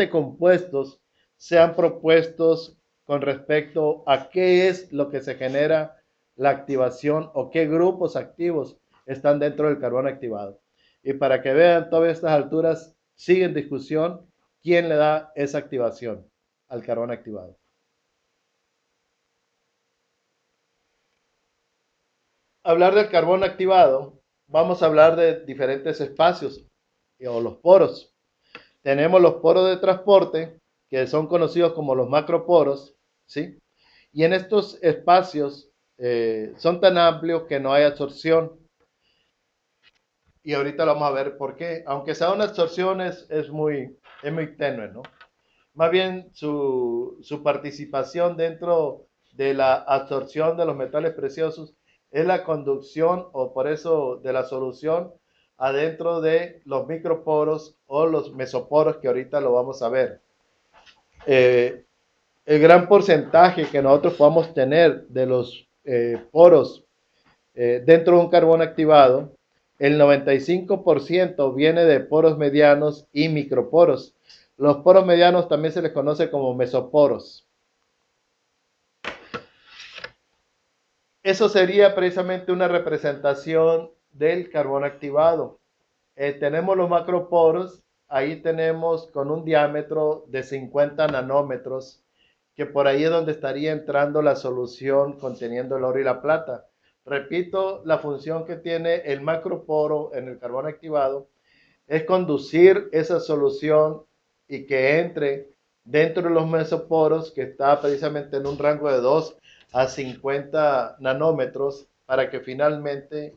compuestos sean propuestos con respecto a qué es lo que se genera la activación o qué grupos activos están dentro del carbón activado. Y para que vean, todavía a estas alturas sigue en discusión quién le da esa activación al carbón activado. Hablar del carbón activado, vamos a hablar de diferentes espacios o los poros. Tenemos los poros de transporte, que son conocidos como los macroporos, ¿sí? Y en estos espacios son tan amplios que no hay absorción. Y ahorita lo vamos a ver por qué. Aunque sea una absorción es muy tenue, ¿no? Más bien su participación dentro de la absorción de los metales preciosos es la conducción o por eso de la solución adentro de los microporos o los mesoporos que ahorita lo vamos a ver. El gran porcentaje que nosotros podamos tener de los poros dentro de un carbón activado, el 95% viene de poros medianos y microporos. Los poros medianos también se les conoce como mesoporos. Eso sería precisamente una representación del carbón activado. Tenemos los macroporos, ahí tenemos con un diámetro de 50 nanómetros, que por ahí es donde estaría entrando la solución conteniendo el oro y la plata. Repito, la función que tiene el macroporo en el carbón activado es conducir esa solución y que entre dentro de los mesoporos, que está precisamente en un rango de 2 a 50 nanómetros, para que finalmente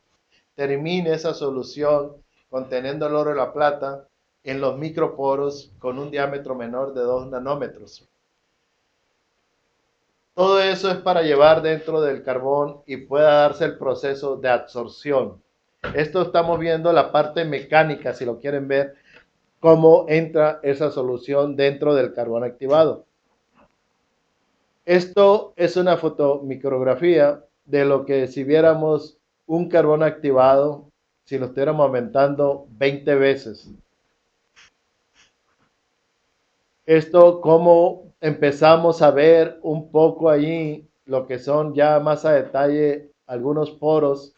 termine esa solución conteniendo el oro y la plata en los microporos con un diámetro menor de 2 nanómetros. Todo eso es para llevar dentro del carbón y pueda darse el proceso de absorción. Esto estamos viendo la parte mecánica, si lo quieren ver, cómo entra esa solución dentro del carbón activado. Esto es una fotomicrografía de lo que si viéramos un carbón activado, si lo estuviéramos aumentando 20 veces. Esto como empezamos a ver un poco allí lo que son ya más a detalle algunos poros.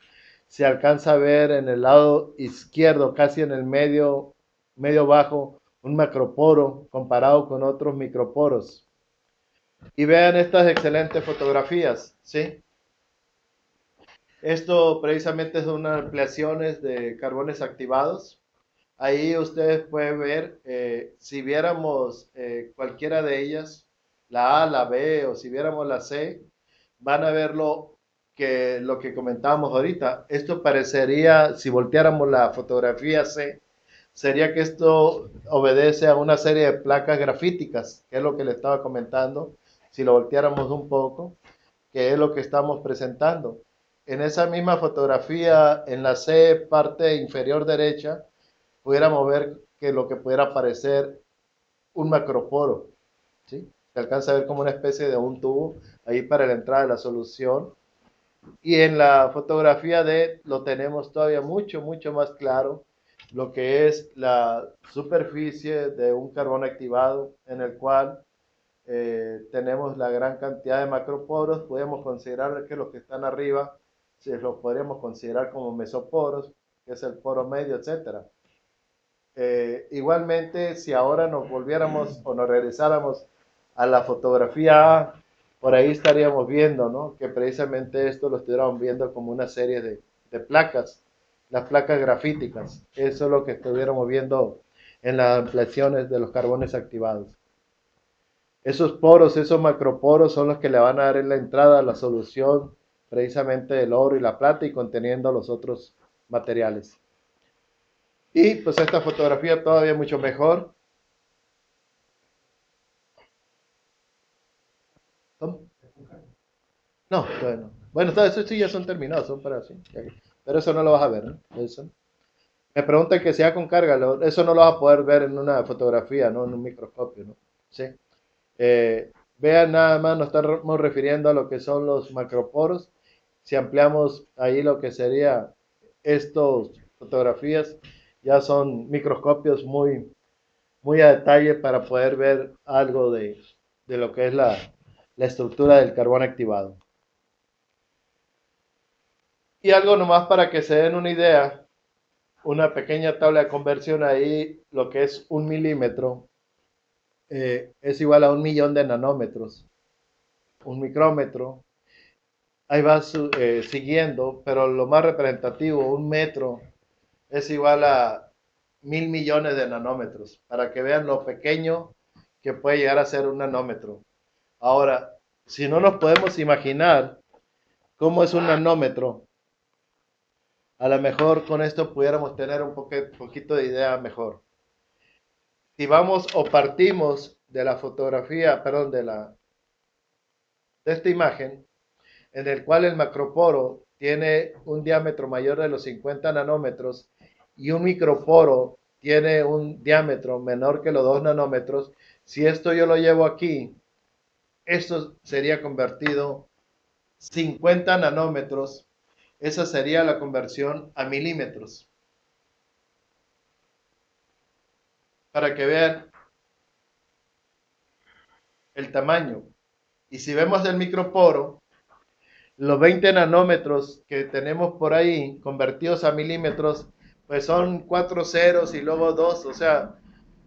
Se alcanza a ver en el lado izquierdo, casi en el medio bajo, un macroporo comparado con otros microporos. Y vean estas excelentes fotografías, ¿sí? Esto precisamente son unas ampliaciones de carbones activados. Ahí ustedes pueden ver, si viéramos cualquiera de ellas, la A, la B o si viéramos la C, van a ver lo que comentábamos ahorita. Esto parecería, si volteáramos la fotografía C, sería que esto obedece a una serie de placas grafíticas, que es lo que le estaba comentando, si lo volteáramos un poco, que es lo que estamos presentando. En esa misma fotografía, en la C, parte inferior derecha, pudiéramos ver que lo que pudiera parecer un macroporo, ¿sí? Se alcanza a ver como una especie de un tubo ahí para la entrada de la solución. Y en la fotografía D lo tenemos todavía mucho más claro, lo que es la superficie de un carbón activado en el cual tenemos la gran cantidad de macroporos. Podemos considerar que los que están arriba, si los podríamos considerar como mesoporos, que es el poro medio, etcétera. Igualmente, si ahora nos volviéramos o nos regresáramos a la fotografía A, por ahí estaríamos viendo, ¿no? Que precisamente esto lo estuviéramos viendo como una serie de placas, las placas grafíticas. Eso es lo que estuviéramos viendo en las ampliaciones de los carbones activados. Esos poros, esos macroporos son los que le van a dar en la entrada a la solución precisamente del oro y la plata y conteniendo los otros materiales. Y pues esta fotografía todavía mucho mejor. ¿Cómo? No, bueno. Bueno, eso sí ya son terminados, son para así. Pero eso no lo vas a ver, ¿no? Eso. Me preguntan que sea con carga, eso no lo vas a poder ver en una fotografía, ¿no? En un microscopio, ¿no? Sí. Vean nada más, nos estamos refiriendo a lo que son los macroporos. Si ampliamos ahí lo que sería estas fotografías, ya son microscopios muy a detalle para poder ver algo de lo que es la estructura del carbón activado. Y algo nomás para que se den una idea, una pequeña tabla de conversión ahí, lo que es 1 milímetro es igual a 1.000.000 de nanómetros. Un micrómetro, ahí va siguiendo, pero lo más representativo, 1 metro, es igual a 1.000 millones de nanómetros, para que vean lo pequeño que puede llegar a ser un nanómetro. Ahora, si no nos podemos imaginar cómo es un nanómetro, a lo mejor con esto pudiéramos tener un poquito de idea mejor. Si vamos o partimos de la fotografía, perdón, de esta imagen, en el cual el macroporo tiene un diámetro mayor de los 50 nanómetros y un microporo tiene un diámetro menor que los 2 nanómetros, si esto yo lo llevo aquí, esto sería convertido 50 nanómetros, esa sería la conversión a milímetros. Para que vean el tamaño. Y si vemos el microporo, los 20 nanómetros que tenemos por ahí convertidos a milímetros, pues son 4 ceros y luego 2. O sea,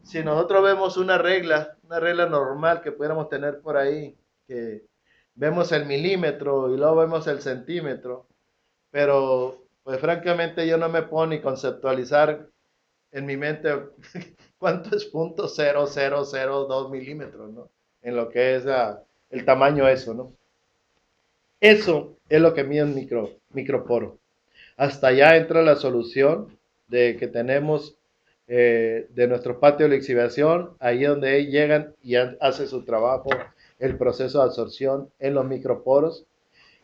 si nosotros vemos una regla normal que pudiéramos tener por ahí, que vemos el milímetro y luego vemos el centímetro, pero pues francamente yo no me puedo ni conceptualizar en mi mente cuánto es .0002 milímetros, ¿no? En lo que es el tamaño eso, ¿no? Eso es lo que mide un microporo. Hasta allá entra la solución de que tenemos de nuestro patio de lixiviación, ahí donde llegan y hace su trabajo el proceso de absorción en los microporos,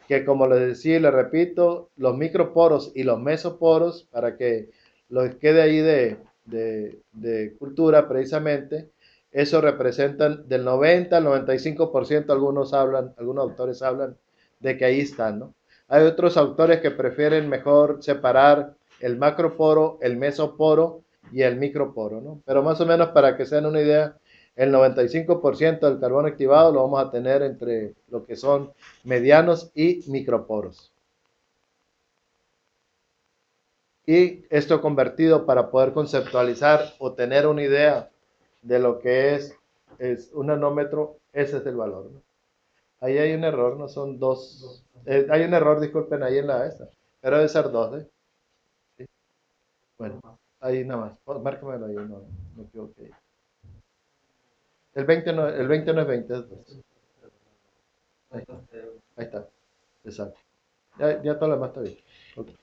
que como les decía y les repito, los microporos y los mesoporos, para que los quede ahí de cultura precisamente, eso representan del 90 al 95%, algunos autores hablan de que ahí están, ¿no? Hay otros autores que prefieren mejor separar el macroporo, el mesoporo y el microporo, ¿no? Pero más o menos para que se den una idea, el 95% del carbono activado lo vamos a tener entre lo que son medianos y microporos. Y esto convertido para poder conceptualizar o tener una idea de lo que es un nanómetro, ese es el valor, ¿no? Ahí hay un error, no son dos. Hay un error, disculpen, ahí en la esta. Pero debe ser dos, ¿eh? Sí. Bueno, ahí nada más. Márcamelo ahí, no me equivoqué. El 20 no es 20, es 2. Ahí está, exacto. Ya todo lo demás está bien. Okay.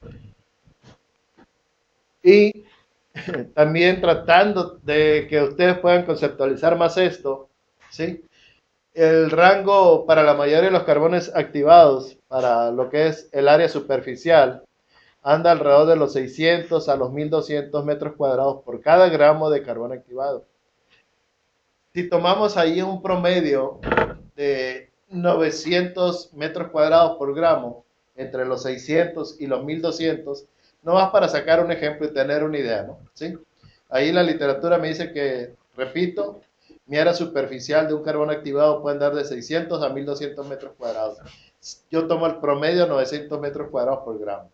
Y también tratando de que ustedes puedan conceptualizar más esto, ¿sí? El rango para la mayoría de los carbones activados para lo que es el área superficial anda alrededor de los 600 a los 1200 metros cuadrados por cada gramo de carbón activado. Si tomamos ahí un promedio de 900 metros cuadrados por gramo, entre los 600 y los 1200, no más para sacar un ejemplo y tener una idea, ¿no? ¿Sí? Ahí la literatura me dice que, repito, mi área superficial de un carbón activado puede andar de 600 a 1200 metros cuadrados. Yo tomo el promedio 900 metros cuadrados por gramo.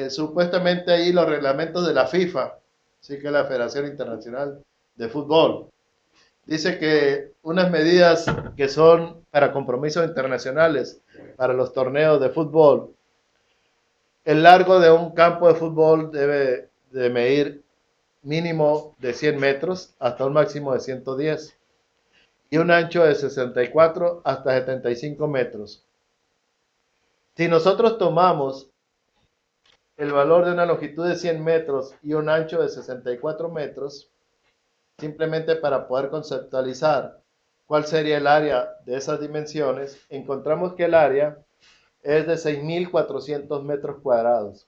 Supuestamente ahí los reglamentos de la FIFA, sí que es la Federación Internacional de Fútbol, dice que unas medidas que son para compromisos internacionales, para los torneos de fútbol, el largo de un campo de fútbol debe de medir mínimo de 100 metros hasta un máximo de 110 y un ancho de 64 hasta 75 metros. Si nosotros tomamos el valor de una longitud de 100 metros y un ancho de 64 metros, simplemente para poder conceptualizar cuál sería el área de esas dimensiones, encontramos que el área es de 6.400 metros cuadrados.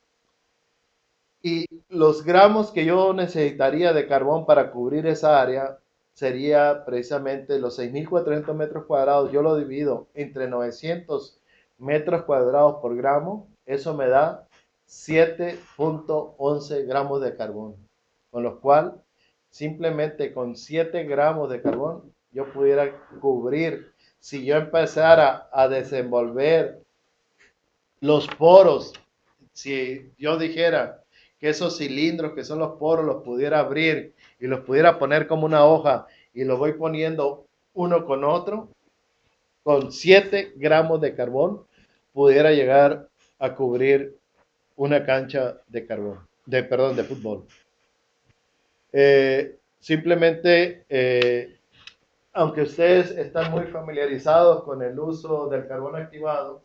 Y los gramos que yo necesitaría de carbón para cubrir esa área sería precisamente los 6.400 metros cuadrados. Yo lo divido entre 900 metros cuadrados por gramo. Eso me da 7.11 gramos de carbón. Con lo cual, simplemente con 7 gramos de carbón, yo pudiera cubrir. Si yo empezara a desenvolver los poros, si yo dijera que esos cilindros que son los poros los pudiera abrir y los pudiera poner como una hoja y los voy poniendo uno con otro, con 7 gramos de carbón pudiera llegar a cubrir una cancha de carbón, de fútbol. Simplemente aunque ustedes están muy familiarizados con el uso del carbón activado,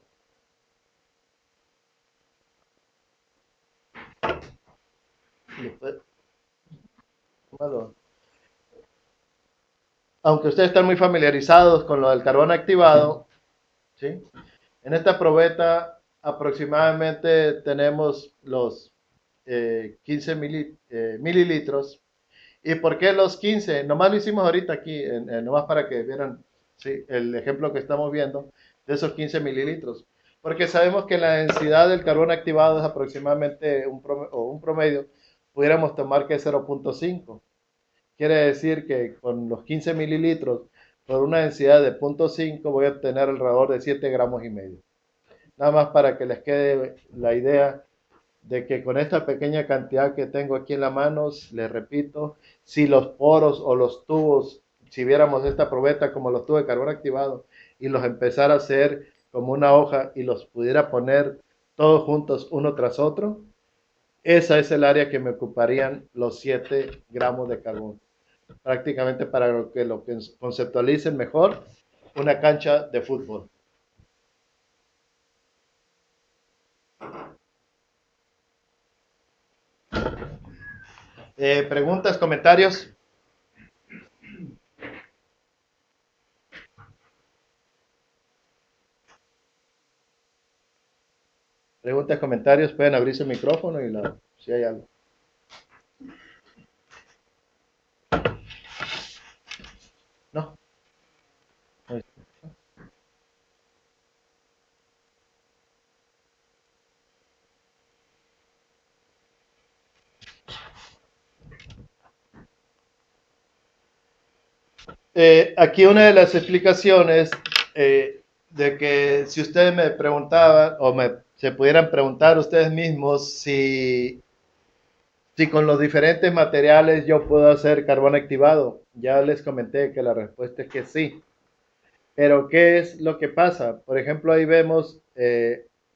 aunque ustedes están muy familiarizados con lo del carbón activado, ¿sí? En esta probeta aproximadamente tenemos los 15 mililitros. ¿Y por qué los 15? Nomás lo hicimos ahorita aquí, nomás para que vieran, ¿sí?, el ejemplo que estamos viendo de esos 15 mililitros. Porque sabemos que la densidad del carbón activado es aproximadamente un promedio, pudiéramos tomar que es 0.5. Quiere decir que con los 15 mililitros, por una densidad de 0.5, voy a obtener alrededor de 7 gramos y medio. Nada más para que les quede la idea de que con esta pequeña cantidad que tengo aquí en la mano, les repito, si los poros o los tubos, si viéramos esta probeta como los tubos de carbón activado y los empezara a hacer como una hoja y los pudiera poner todos juntos uno tras otro, esa es el área que me ocuparían los 7 gramos de carbón. Prácticamente para lo que conceptualicen mejor, una cancha de fútbol. Preguntas, comentarios. Preguntas, comentarios, pueden abrir su micrófono y si hay algo. No. Aquí una de las explicaciones de que si ustedes me preguntaban o se pudieran preguntar ustedes mismos si con los diferentes materiales yo puedo hacer carbón activado. Ya les comenté que la respuesta es que sí. Pero ¿qué es lo que pasa? Por ejemplo, ahí vemos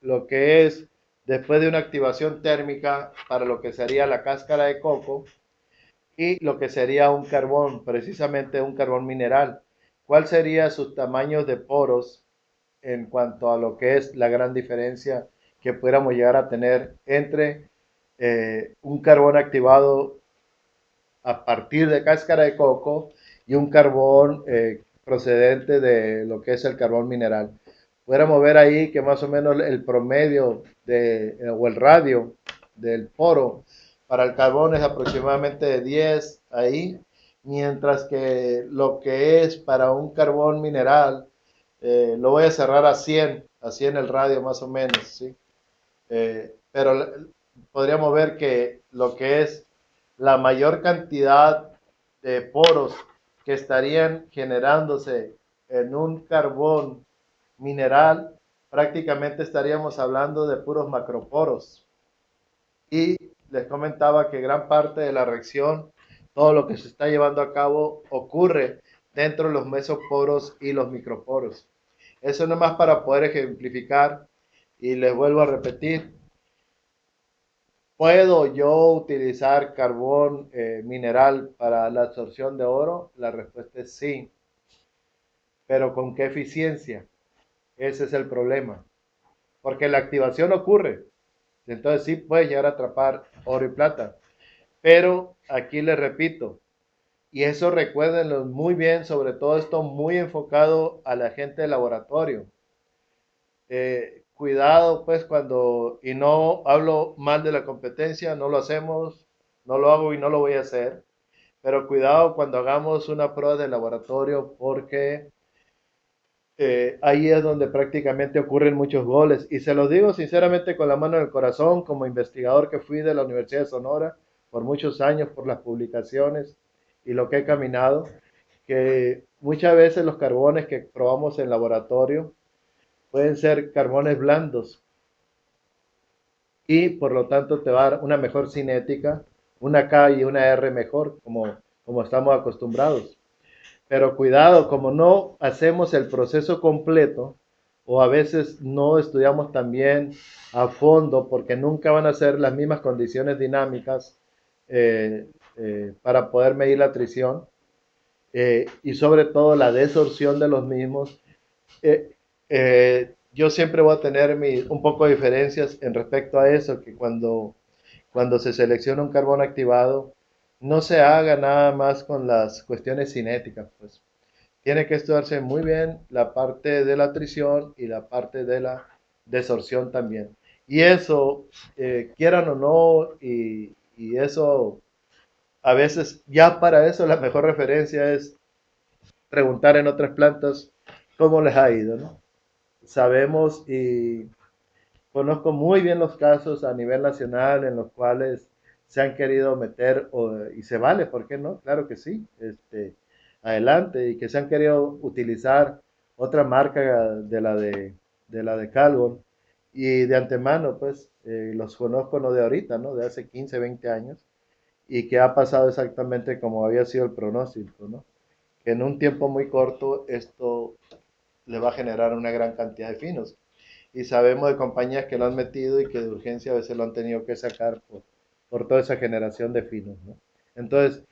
lo que es después de una activación térmica para lo que sería la cáscara de coco y lo que sería un carbón, precisamente un carbón mineral. ¿Cuál sería sus tamaños de poros en cuanto a lo que es la gran diferencia que pudiéramos llegar a tener entre un carbón activado a partir de cáscara de coco y un carbón procedente de lo que es el carbón mineral? Pudiéramos ver ahí que más o menos el promedio o el radio del poro para el carbón es aproximadamente de 10 ahí, mientras que lo que es para un carbón mineral, lo voy a cerrar a 100 el radio más o menos, ¿sí? Pero podríamos ver que lo que es la mayor cantidad de poros que estarían generándose en un carbón mineral, prácticamente estaríamos hablando de puros macroporos. Y les comentaba que gran parte de la reacción, todo lo que se está llevando a cabo, ocurre dentro de los mesoporos y los microporos. Eso nomás para poder ejemplificar, y les vuelvo a repetir, ¿puedo yo utilizar carbón mineral para la absorción de oro? La respuesta es sí. ¿Pero con qué eficiencia? Ese es el problema. Porque la activación ocurre. Entonces sí puedes llegar a atrapar oro y plata. Pero aquí les repito, y eso recuérdenlo muy bien, sobre todo esto muy enfocado a la gente de laboratorio. Cuidado pues cuando, y no hablo mal de la competencia, no lo hacemos, no lo hago y no lo voy a hacer, pero cuidado cuando hagamos una prueba de laboratorio porque ahí es donde prácticamente ocurren muchos goles. Y se los digo sinceramente con la mano en el corazón, como investigador que fui de la Universidad de Sonora por muchos años, por las publicaciones y lo que he caminado, que muchas veces los carbones que probamos en laboratorio pueden ser carbones blandos y por lo tanto te va a dar una mejor cinética, una K y una R mejor, como estamos acostumbrados. Pero cuidado, como no hacemos el proceso completo o a veces no estudiamos también a fondo porque nunca van a ser las mismas condiciones dinámicas para poder medir la tricción, y sobre todo la desorción de los mismos. Yo siempre voy a tener un poco de diferencias en respecto a eso, que cuando se selecciona un carbón activado, no se haga nada más con las cuestiones cinéticas, pues tiene que estudiarse muy bien la parte de la trisión y la parte de la desorción también. Y eso, quieran o no, y eso, a veces, ya para eso la mejor referencia es preguntar en otras plantas cómo les ha ido, ¿no? Sabemos y conozco muy bien los casos a nivel nacional en los cuales se han querido meter y se vale, ¿por qué no? Claro que sí, adelante, y que se han querido utilizar otra marca de la de Calgon y de antemano, pues los conozco no de ahorita, ¿no? De hace 15, 20 años y que ha pasado exactamente como había sido el pronóstico, ¿no? Que en un tiempo muy corto esto le va a generar una gran cantidad de finos y sabemos de compañías que lo han metido y que de urgencia a veces lo han tenido que sacar por toda esa generación de finos, ¿no? Entonces,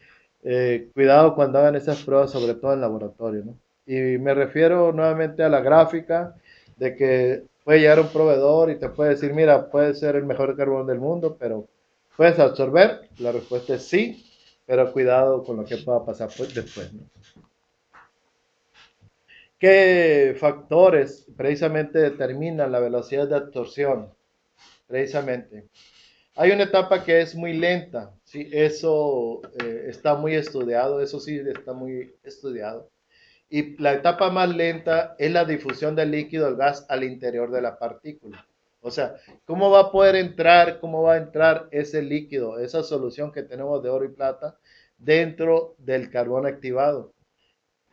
cuidado cuando hagan esas pruebas, sobre todo en laboratorio, ¿no? Y me refiero nuevamente a la gráfica de que puede llegar un proveedor y te puede decir, mira, puede ser el mejor carbón del mundo, pero ¿puedes absorber? La respuesta es sí, pero cuidado con lo que pueda pasar después, ¿no? ¿Qué factores precisamente determinan la velocidad de absorción? Precisamente. Hay una etapa que es muy lenta, ¿sí? Eso está muy estudiado, eso sí está muy estudiado. Y la etapa más lenta es la difusión del líquido, el gas al interior de la partícula. O sea, ¿cómo va a poder entrar, cómo va a entrar ese líquido, esa solución que tenemos de oro y plata dentro del carbón activado?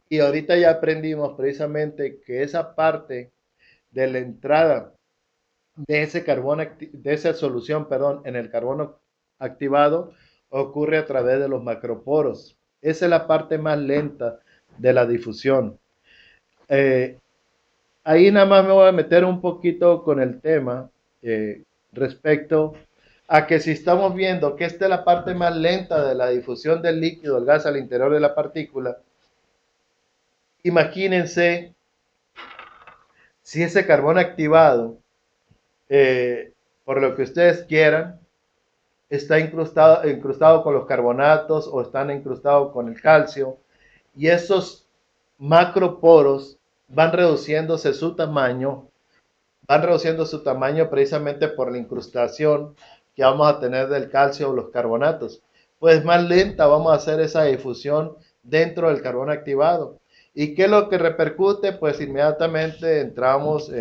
Y ahorita ya aprendimos precisamente que esa parte de la entrada de ese de esa solución, perdón, en el carbono activado ocurre a través de los macroporos. Esa es la parte más lenta de la difusión. Eh, Ahí nada más me voy a meter un poquito con el tema respecto a que si estamos viendo que esta es la parte más lenta de la difusión del líquido, el gas al interior de la partícula, imagínense si ese carbón activado, por lo que ustedes quieran, está incrustado con los carbonatos o están incrustados con el calcio y esos macroporos van reduciendo su tamaño precisamente por la incrustación que vamos a tener del calcio o los carbonatos. Pues más lenta vamos a hacer esa difusión dentro del carbón activado. ¿Y qué es lo que repercute? Pues inmediatamente entramos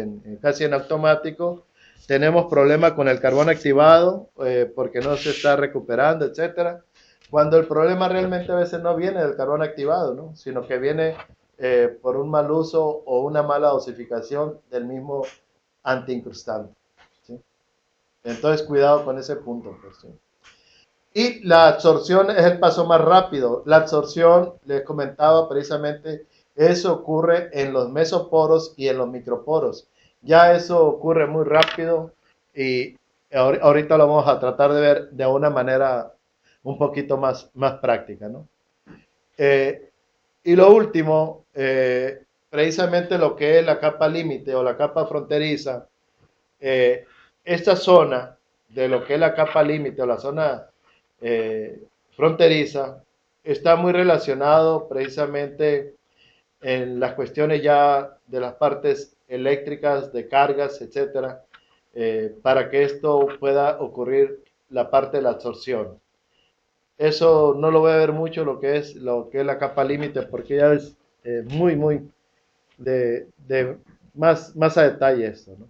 casi en automático. Tenemos problemas con el carbón activado porque no se está recuperando, etcétera. Cuando el problema realmente a veces no viene del carbón activado, ¿no? Sino que viene por un mal uso o una mala dosificación del mismo antiincrustante, ¿sí? Entonces, cuidado con ese punto, pues, ¿sí? Y la absorción es el paso más rápido. La absorción, les comentaba precisamente, eso ocurre en los mesoporos y en los microporos. Ya eso ocurre muy rápido y ahorita lo vamos a tratar de ver de una manera un poquito más práctica, ¿no? Y lo último, precisamente lo que es la capa límite o la capa fronteriza, eh, esta zona de lo que es la capa límite o la zona fronteriza está muy relacionado precisamente en las cuestiones ya de las partes eléctricas, de cargas, etcétera, para que esto pueda ocurrir la parte de la absorción. Eso no lo voy a ver mucho lo que es la capa límite porque ya es muy de más a detalle esto, ¿no?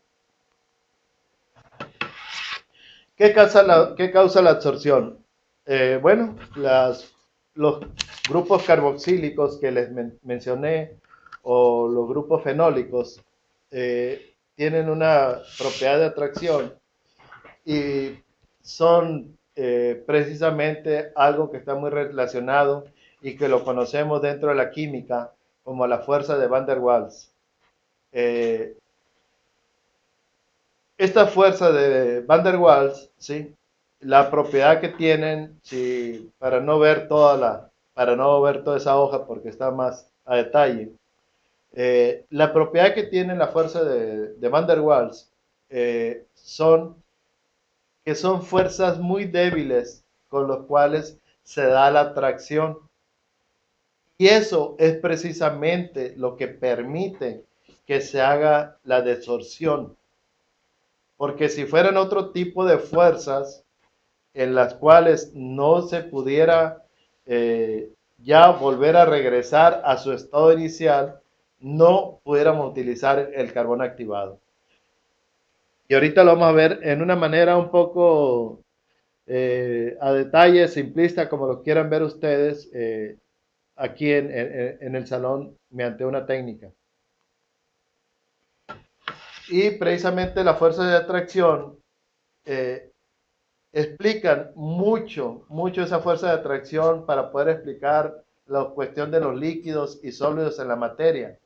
Qué causa la absorción? Bueno, los grupos carboxílicos que les mencioné o los grupos fenólicos tienen una propiedad de atracción y son precisamente algo que está muy relacionado y que lo conocemos dentro de la química como la fuerza de Van der Waals. Eh, Esta fuerza de Van der Waals, ¿sí? La propiedad que tienen, para no ver toda para no ver toda esa hoja porque está más a detalle. La propiedad que tiene la fuerza de Van der Waals son que son fuerzas muy débiles con los cuales se da la tracción. Y eso es precisamente lo que permite que se haga la desorción. Porque si fueran otro tipo de fuerzas en las cuales no se pudiera ya volver a regresar a su estado inicial, no pudiéramos utilizar el carbón activado. Y ahorita lo vamos a ver en una manera un poco a detalle, simplista, como lo quieran ver ustedes aquí en el salón mediante una técnica. Y precisamente la fuerza de atracción explican mucho esa fuerza de atracción para poder explicar la cuestión de los líquidos y sólidos en la materia,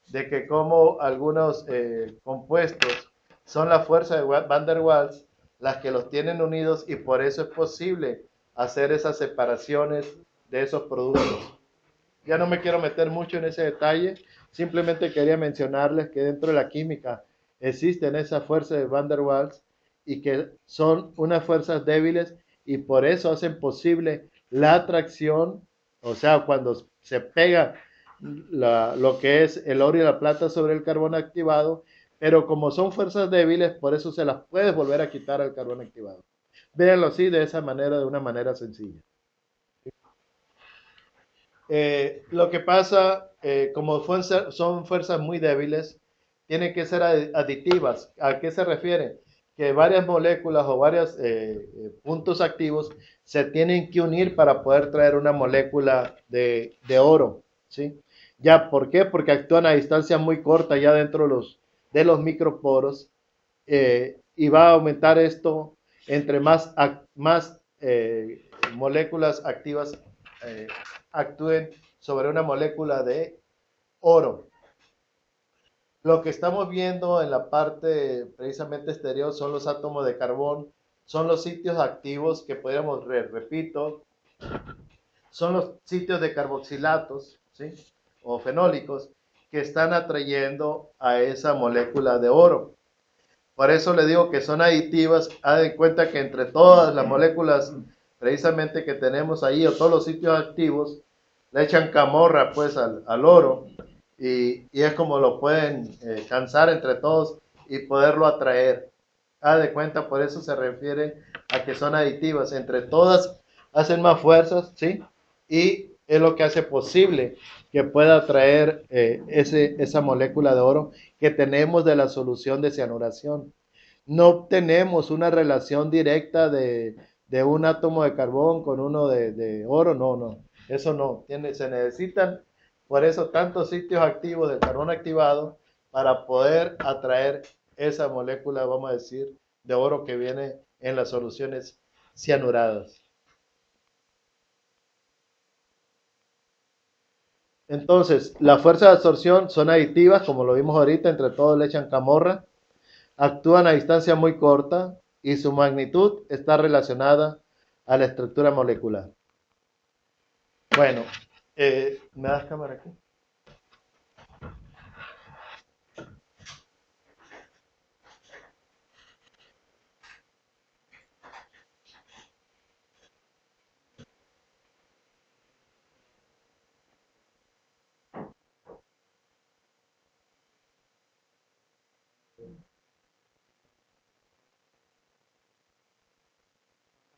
de que como algunos compuestos son la fuerza de Van der Waals las que los tienen unidos y por eso es posible hacer esas separaciones de esos productos. Ya no me quiero meter mucho en ese detalle, simplemente quería mencionarles que dentro de la química existen esas fuerzas de Van der Waals y que son unas fuerzas débiles y por eso hacen posible la atracción, o sea, cuando se pega lo que es el oro y la plata sobre el carbón activado, pero como son fuerzas débiles, por eso se las puedes volver a quitar al carbón activado. Véanlo así, de esa manera, de una manera sencilla. Lo que pasa, como son fuerzas muy débiles, tienen que ser aditivas. ¿A qué se refiere? Que varias moléculas o varios puntos activos se tienen que unir para poder traer una molécula de oro, ¿sí? Ya, ¿por qué? Porque actúan a distancia muy corta ya dentro de los microporos y va a aumentar esto entre más moléculas activas actúen sobre una molécula de oro. Lo que estamos viendo en la parte precisamente exterior son los átomos de carbón, son los sitios activos que podríamos, repito, son los sitios de carboxilatos, ¿sí? O fenólicos que están atrayendo a esa molécula de oro. Por eso le digo que son aditivas. Haz de cuenta que entre todas las moléculas precisamente que tenemos ahí o todos los sitios activos, le echan camorra pues al oro y es como lo pueden cansar entre todos y poderlo atraer. Haz de cuenta, por eso se refiere a que son aditivas. Entre todas hacen más fuerzas, ¿sí? Y es lo que hace posible que pueda atraer esa molécula de oro que tenemos de la solución de cianuración. No tenemos una relación directa de un átomo de carbón con uno de oro, no, eso no. Se necesitan por eso tantos sitios activos del carbón activado para poder atraer esa molécula, vamos a decir, de oro que viene en las soluciones cianuradas. Entonces, las fuerzas de absorción son aditivas, como lo vimos ahorita, entre todos le echan camorra, actúan a distancia muy corta y su magnitud está relacionada a la estructura molecular. Bueno, ¿me das cámara aquí?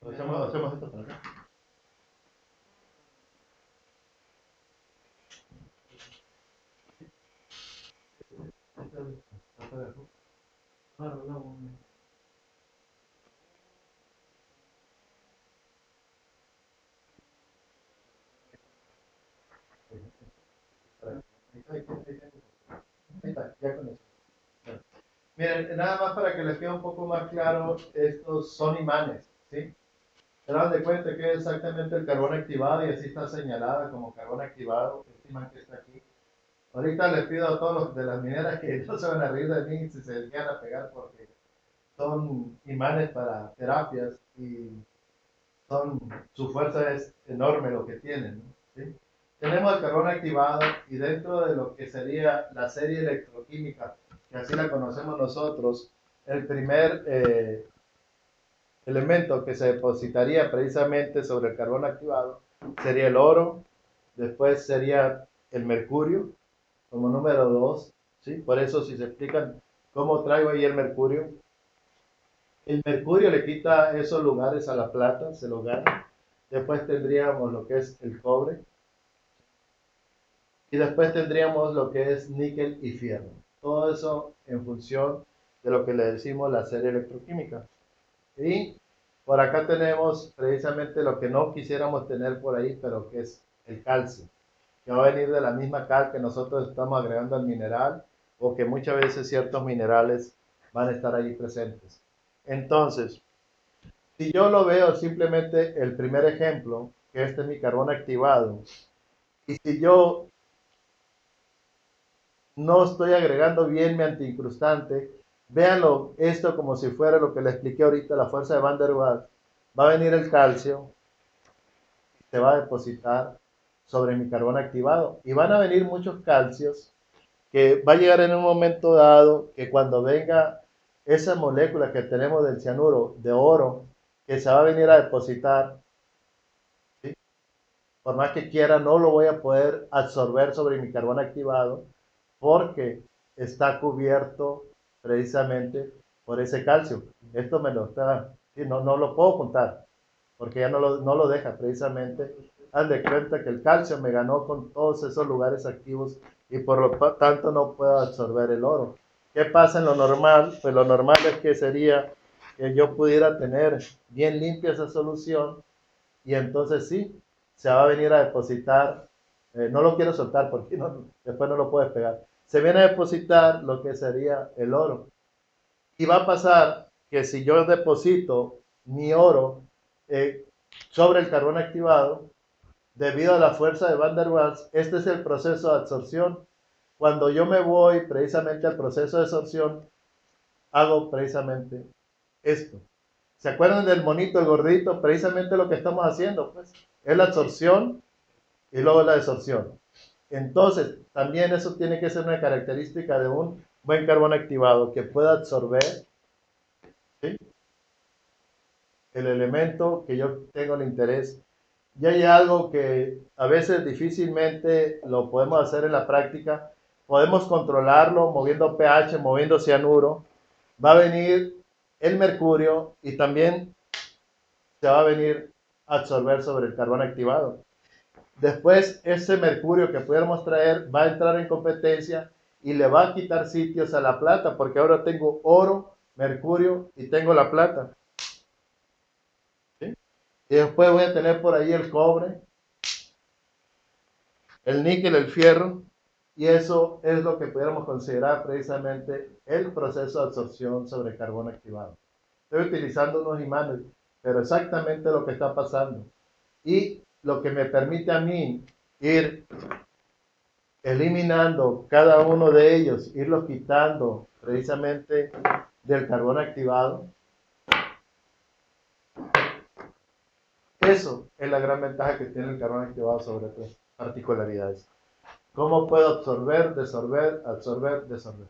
Hacemos esto para acá. Ahí está, ya con eso. Miren, nada más para que les quede un poco más claro, estos son imanes, ¿sí? Se dan de cuenta que es exactamente el carbón activado y así está señalada como carbón activado, este imán que está aquí. Ahorita les pido a todos los de las mineras que no se van a reír de mí si se llegan a pegar porque son imanes para terapias y su fuerza es enorme lo que tienen, ¿no? ¿sí? Tenemos el carbón activado y dentro de lo que sería la serie electroquímica, que así la conocemos nosotros, el primer elemento que se depositaría precisamente sobre el carbón activado sería el oro, después sería el mercurio como número 2, ¿sí? Por eso si se explican cómo traigo ahí el mercurio le quita esos lugares a la plata, se lo gana. Después tendríamos lo que es el cobre y después tendríamos lo que es níquel y fierro. Todo eso en función de lo que le decimos la serie electroquímica. Y por acá tenemos precisamente lo que no quisiéramos tener por ahí, pero que es el calcio, que va a venir de la misma cal que nosotros estamos agregando al mineral o que muchas veces ciertos minerales van a estar ahí presentes. Entonces, si yo lo veo simplemente el primer ejemplo, que este es mi carbón activado, y si yo no estoy agregando bien mi antiincrustante, véanlo esto como si fuera lo que le expliqué ahorita, la fuerza de Van der Waals. Va a venir el calcio, se va a depositar sobre mi carbón activado y van a venir muchos calcios que va a llegar en un momento dado que cuando venga esa molécula que tenemos del cianuro de oro que se va a venir a depositar, ¿sí? Por más que quiera no lo voy a poder absorber sobre mi carbón activado porque está cubierto precisamente por ese calcio. Esto me lo está, sí, no lo puedo juntar porque ya no lo deja precisamente. Haz de cuenta que el calcio me ganó con todos esos lugares activos y por lo tanto no puedo absorber el oro. ¿Qué pasa en lo normal? Pues lo normal es que sería que yo pudiera tener bien limpia esa solución y entonces sí, se va a venir a depositar, no lo quiero soltar porque después no lo puedes pegar. Se viene a depositar lo que sería el oro. Y va a pasar que si yo deposito mi oro sobre el carbón activado, debido a la fuerza de Van der Waals, este es el proceso de absorción. Cuando yo me voy precisamente al proceso de absorción, hago precisamente esto. ¿Se acuerdan del monito, el gordito? Precisamente lo que estamos haciendo, pues, es la absorción y luego la desorción. Entonces, también eso tiene que ser una característica de un buen carbón activado, que pueda absorber, ¿sí?, el elemento que yo tengo el interés. Y hay algo que a veces difícilmente lo podemos hacer en la práctica. Podemos controlarlo moviendo pH, moviendo cianuro. Va a venir el mercurio y también se va a venir a absorber sobre el carbón activado. Después, ese mercurio que pudiéramos traer va a entrar en competencia y le va a quitar sitios a la plata, porque ahora tengo oro, mercurio y tengo la plata. ¿Sí? Y después voy a tener por ahí el cobre, el níquel, el fierro, y eso es lo que pudiéramos considerar precisamente el proceso de absorción sobre carbón activado. Estoy utilizando unos imanes, pero exactamente lo que está pasando. Y lo que me permite a mí ir eliminando cada uno de ellos, irlos quitando precisamente del carbón activado. Eso es la gran ventaja que tiene el carbón activado sobre otras particularidades. ¿Cómo puedo absorber, desorber, absorber, desorber?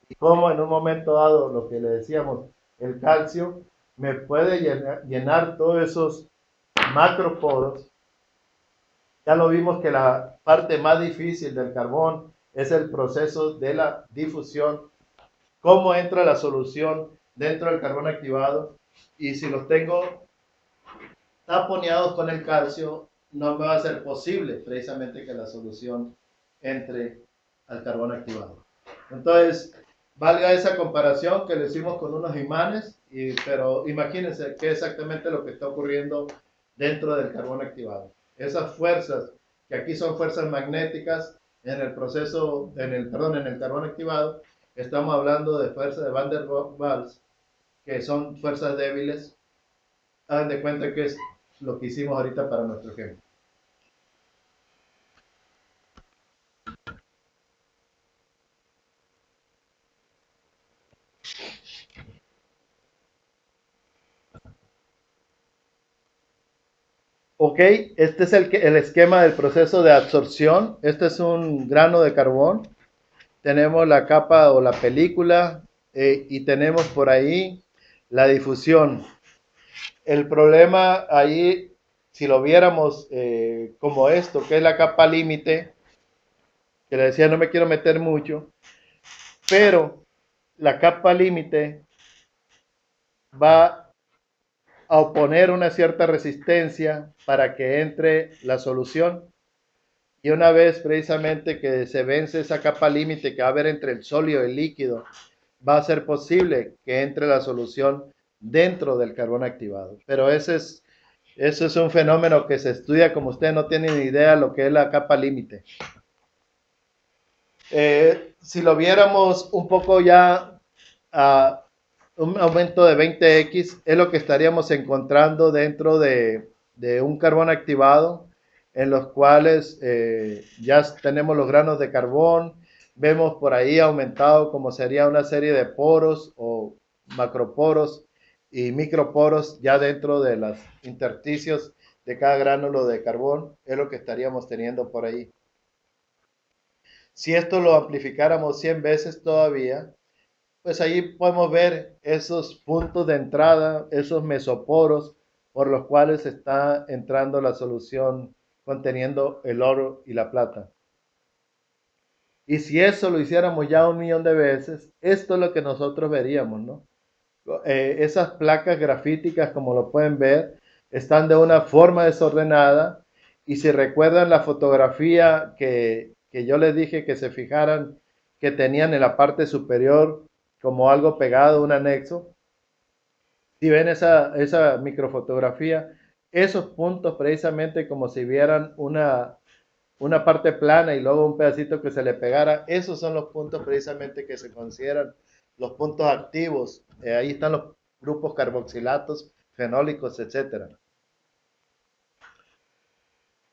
Y cómo en un momento dado, lo que le decíamos, el calcio me puede llenar todos esos macroporos. Ya lo vimos que la parte más difícil del carbón es el proceso de la difusión. Cómo entra la solución dentro del carbón activado. Y si los tengo taponeados con el calcio, no me va a ser posible precisamente que la solución entre al carbón activado. Entonces, valga esa comparación que le hicimos con unos imanes, pero imagínense qué es exactamente lo que está ocurriendo dentro del carbón activado. Esas fuerzas, que aquí son fuerzas magnéticas, en el proceso, en el carbón activado, estamos hablando de fuerzas de Van der Waals, que son fuerzas débiles. Hagan de cuenta que es lo que hicimos ahorita para nuestro ejemplo. Ok, este es el esquema del proceso de absorción. Este es un grano de carbón. Tenemos la capa o la película y tenemos por ahí la difusión. El problema ahí, si lo viéramos como esto, que es la capa límite, que le decía no me quiero meter mucho, pero la capa límite va a oponer una cierta resistencia para que entre la solución. Y una vez precisamente que se vence esa capa límite que va a haber entre el sólido y el líquido, va a ser posible que entre la solución dentro del carbón activado. Pero eso es un fenómeno que se estudia como ustedes no tienen ni idea lo que es la capa límite. Si lo viéramos un poco ya a un aumento de 20x, es lo que estaríamos encontrando dentro de un carbón activado, en los cuales ya tenemos los granos de carbón, vemos por ahí aumentado como sería una serie de poros o macroporos y microporos ya dentro de los intersticios de cada gránulo de carbón, es lo que estaríamos teniendo por ahí. Si esto lo amplificáramos 100 veces todavía, pues ahí podemos ver esos puntos de entrada, esos mesoporos por los cuales está entrando la solución conteniendo el oro y la plata. Y si eso lo hiciéramos ya 1.000.000 de veces, esto es lo que nosotros veríamos, ¿no? Esas placas grafíticas, como lo pueden ver, están de una forma desordenada. Y si recuerdan la fotografía que yo les dije que se fijaran que tenían en la parte superior como algo pegado, un anexo, si ven esa microfotografía, esos puntos precisamente como si vieran una parte plana y luego un pedacito que se le pegara, esos son los puntos precisamente que se consideran los puntos activos. Ahí están los grupos carboxilatos, fenólicos, etcétera.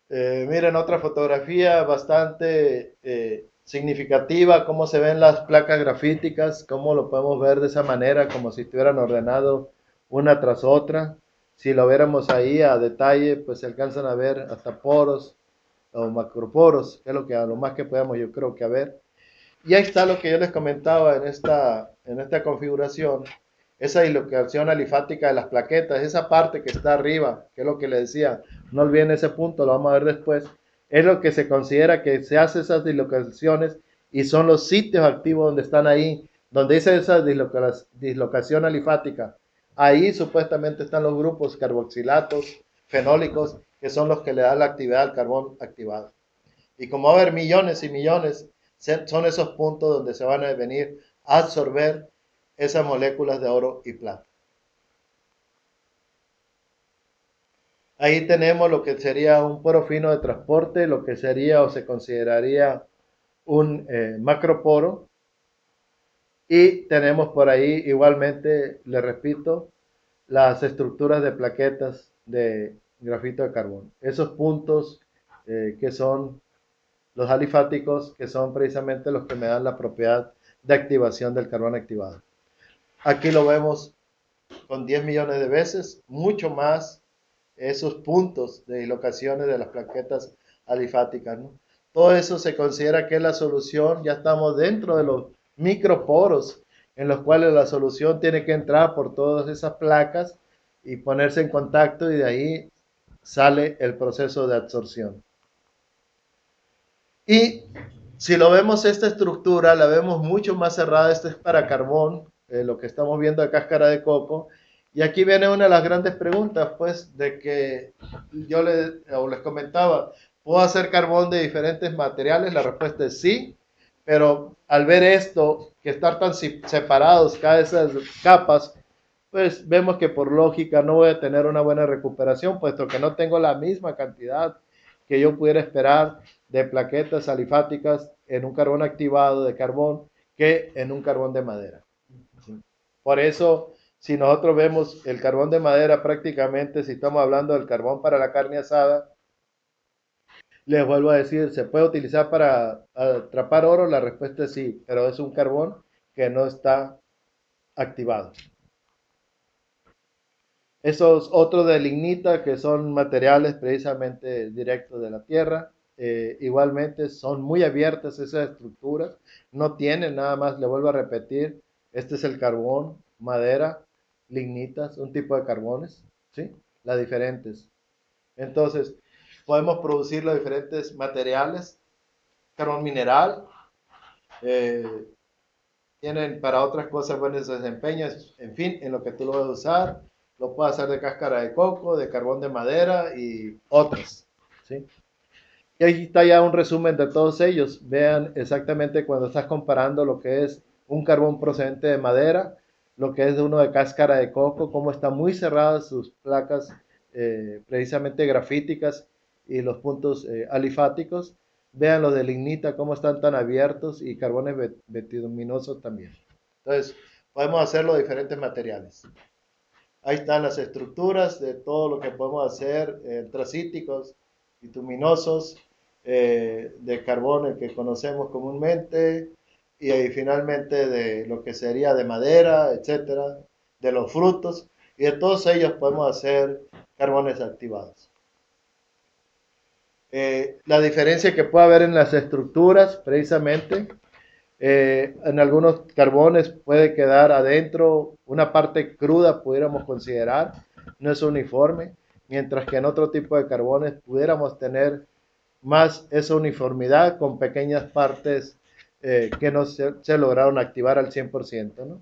Miren otra fotografía bastante significativa, cómo se ven las placas grafíticas, cómo lo podemos ver de esa manera, como si estuvieran ordenados una tras otra. Si lo viéramos ahí a detalle, pues se alcanzan a ver hasta poros o macroporos, que es lo más que podemos yo creo que ver. Y ahí está lo que yo les comentaba en esta configuración, esa dislocación alifática de las plaquetas, esa parte que está arriba, que es lo que les decía, no olviden ese punto, lo vamos a ver después, es lo que se considera que se hace esas dislocaciones y son los sitios activos donde están ahí, donde dice esa dislocación alifática. Ahí supuestamente están los grupos carboxilatos, fenólicos, que son los que le dan la actividad al carbón activado. Y como va a haber millones y millones, son esos puntos donde se van a venir a absorber esas moléculas de oro y plata. Ahí tenemos lo que sería un poro fino de transporte, lo que sería o se consideraría un macroporo. Y tenemos por ahí igualmente, le repito, las estructuras de plaquetas de grafito de carbón. Esos puntos que son los alifáticos, que son precisamente los que me dan la propiedad de activación del carbón activado. Aquí lo vemos con 10 millones de veces, mucho más esos puntos de dislocaciones de las plaquetas alifáticas, ¿no? Todo eso se considera que es la solución, ya estamos dentro de los microporos en los cuales la solución tiene que entrar por todas esas placas y ponerse en contacto y de ahí sale el proceso de absorción. Y si lo vemos esta estructura, la vemos mucho más cerrada, esto es para carbón, lo que estamos viendo de cáscara de coco. Y aquí viene una de las grandes preguntas, pues, de que yo les comentaba, ¿puedo hacer carbón de diferentes materiales? La respuesta es sí, pero al ver esto, que estar tan separados cada esas capas, pues vemos que por lógica no voy a tener una buena recuperación, puesto que no tengo la misma cantidad que yo pudiera esperar de plaquetas alifáticas en un carbón activado de carbón que en un carbón de madera. Por eso, si nosotros vemos el carbón de madera prácticamente, si estamos hablando del carbón para la carne asada, les vuelvo a decir, ¿se puede utilizar para atrapar oro? La respuesta es sí, pero es un carbón que no está activado. Esos otros de lignita, que son materiales precisamente directos de la tierra, igualmente son muy abiertas esas estructuras, no tienen nada más, le vuelvo a repetir, este es el carbón, madera, lignitas, un tipo de carbones, ¿sí? Las diferentes. Entonces, podemos producir los diferentes materiales, carbón mineral, eh, tienen para otras cosas buenos desempeños, en fin, en lo que tú lo vas a usar, lo puedes hacer de cáscara de coco, de carbón de madera y otras, ¿sí? Y ahí está ya un resumen de todos ellos. Vean exactamente cuando estás comparando lo que es un carbón procedente de madera, lo que es de uno de cáscara de coco, cómo están muy cerradas sus placas precisamente grafíticas y los puntos alifáticos. Vean los de lignita, cómo están tan abiertos y carbones bituminosos también. Entonces, podemos hacerlo de diferentes materiales. Ahí están las estructuras de todo lo que podemos hacer, tracíticos, bituminosos, de carbón, el que conocemos comúnmente, y ahí finalmente de lo que sería de madera, etcétera, de los frutos, y de todos ellos podemos hacer carbones activados. La diferencia que puede haber en las estructuras, precisamente, en algunos carbones puede quedar adentro una parte cruda, pudiéramos considerar, no es uniforme, mientras que en otro tipo de carbones pudiéramos tener más esa uniformidad con pequeñas partes que no se lograron activar al 100%, ¿no?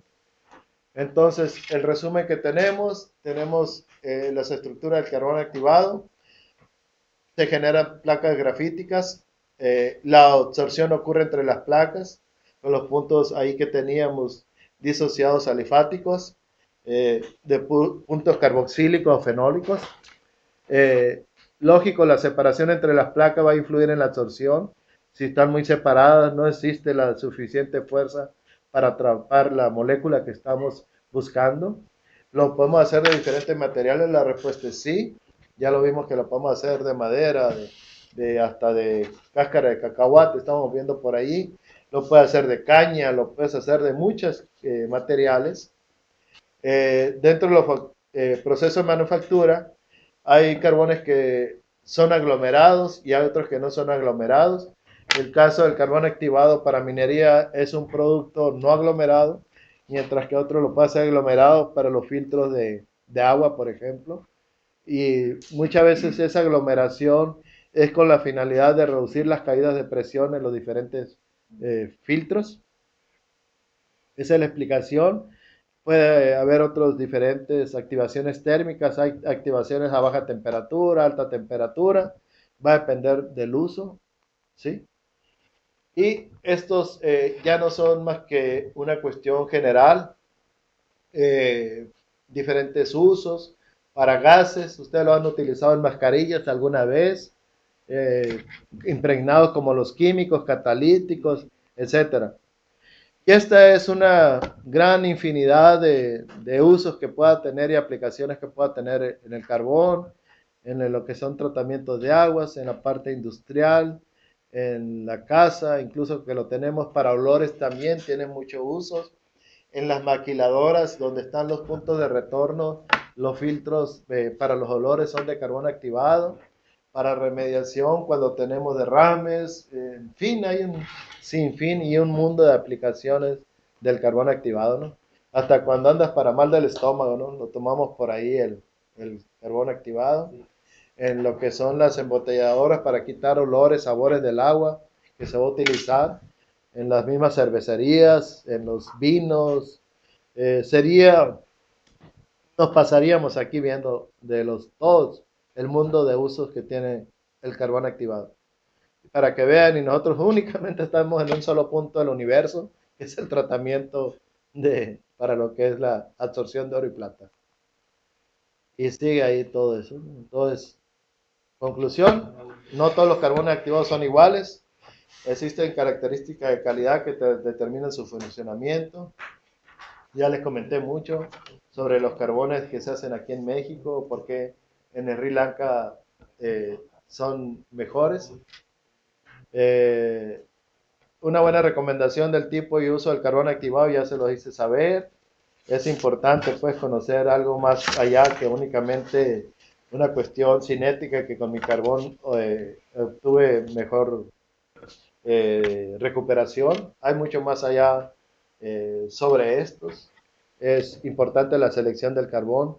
Entonces, el resumen que tenemos las estructuras del carbón activado, se generan placas grafíticas, la absorción ocurre entre las placas, con los puntos ahí que teníamos disociados alifáticos, de puntos carboxílicos o fenólicos. Lógico, la separación entre las placas va a influir en la absorción. Si están muy separadas, no existe la suficiente fuerza para atrapar la molécula que estamos buscando. Lo podemos hacer de diferentes materiales, la respuesta es sí. Ya lo vimos que lo podemos hacer de madera, hasta de cáscara de cacahuate, estamos viendo por ahí. Lo puedes hacer de caña, lo puedes hacer de muchos materiales. Dentro de los procesos de manufactura, hay carbones que son aglomerados y hay otros que no son aglomerados. El caso del carbón activado para minería es un producto no aglomerado, mientras que otro lo puede hacer aglomerado para los filtros de agua, por ejemplo. Y muchas veces esa aglomeración es con la finalidad de reducir las caídas de presión en los diferentes filtros. Esa es la explicación. Puede haber otras diferentes activaciones térmicas, hay activaciones a baja temperatura, alta temperatura, va a depender del uso, ¿sí? Y estos ya no son más que una cuestión general, diferentes usos para gases, ustedes lo han utilizado en mascarillas alguna vez, impregnados como los químicos, catalíticos, etcétera. Y esta es una gran infinidad de usos que pueda tener y aplicaciones que pueda tener en el carbón, en lo que son tratamientos de aguas, en la parte industrial, en la casa, incluso que lo tenemos para olores también, tiene muchos usos. En las maquiladoras, donde están los puntos de retorno, los filtros para los olores son de carbón activado. Para remediación, cuando tenemos derrames, en fin, hay un sinfín y un mundo de aplicaciones del carbón activado, ¿no? Hasta cuando andas para mal del estómago, ¿no? Lo tomamos por ahí el carbón activado. En lo que son las embotelladoras para quitar olores, sabores del agua que se va a utilizar. En las mismas cervecerías, en los vinos. Nos pasaríamos aquí viendo de todos el mundo de usos que tiene el carbón activado. Para que vean, y nosotros únicamente estamos en un solo punto del universo, que es el tratamiento para lo que es la absorción de oro y plata. Y sigue ahí todo eso. Entonces, conclusión, no todos los carbones activados son iguales. Existen características de calidad que determinan su funcionamiento. Ya les comenté mucho sobre los carbones que se hacen aquí en México, porque en el Sri Lanka son mejores. Una buena recomendación del tipo y uso del carbón activado ya se lo hice saber. es importante pues conocer algo más allá que únicamente una cuestión cinética, que con mi carbón obtuve mejor recuperación. Hay mucho más allá sobre estos. Es importante la selección del carbón,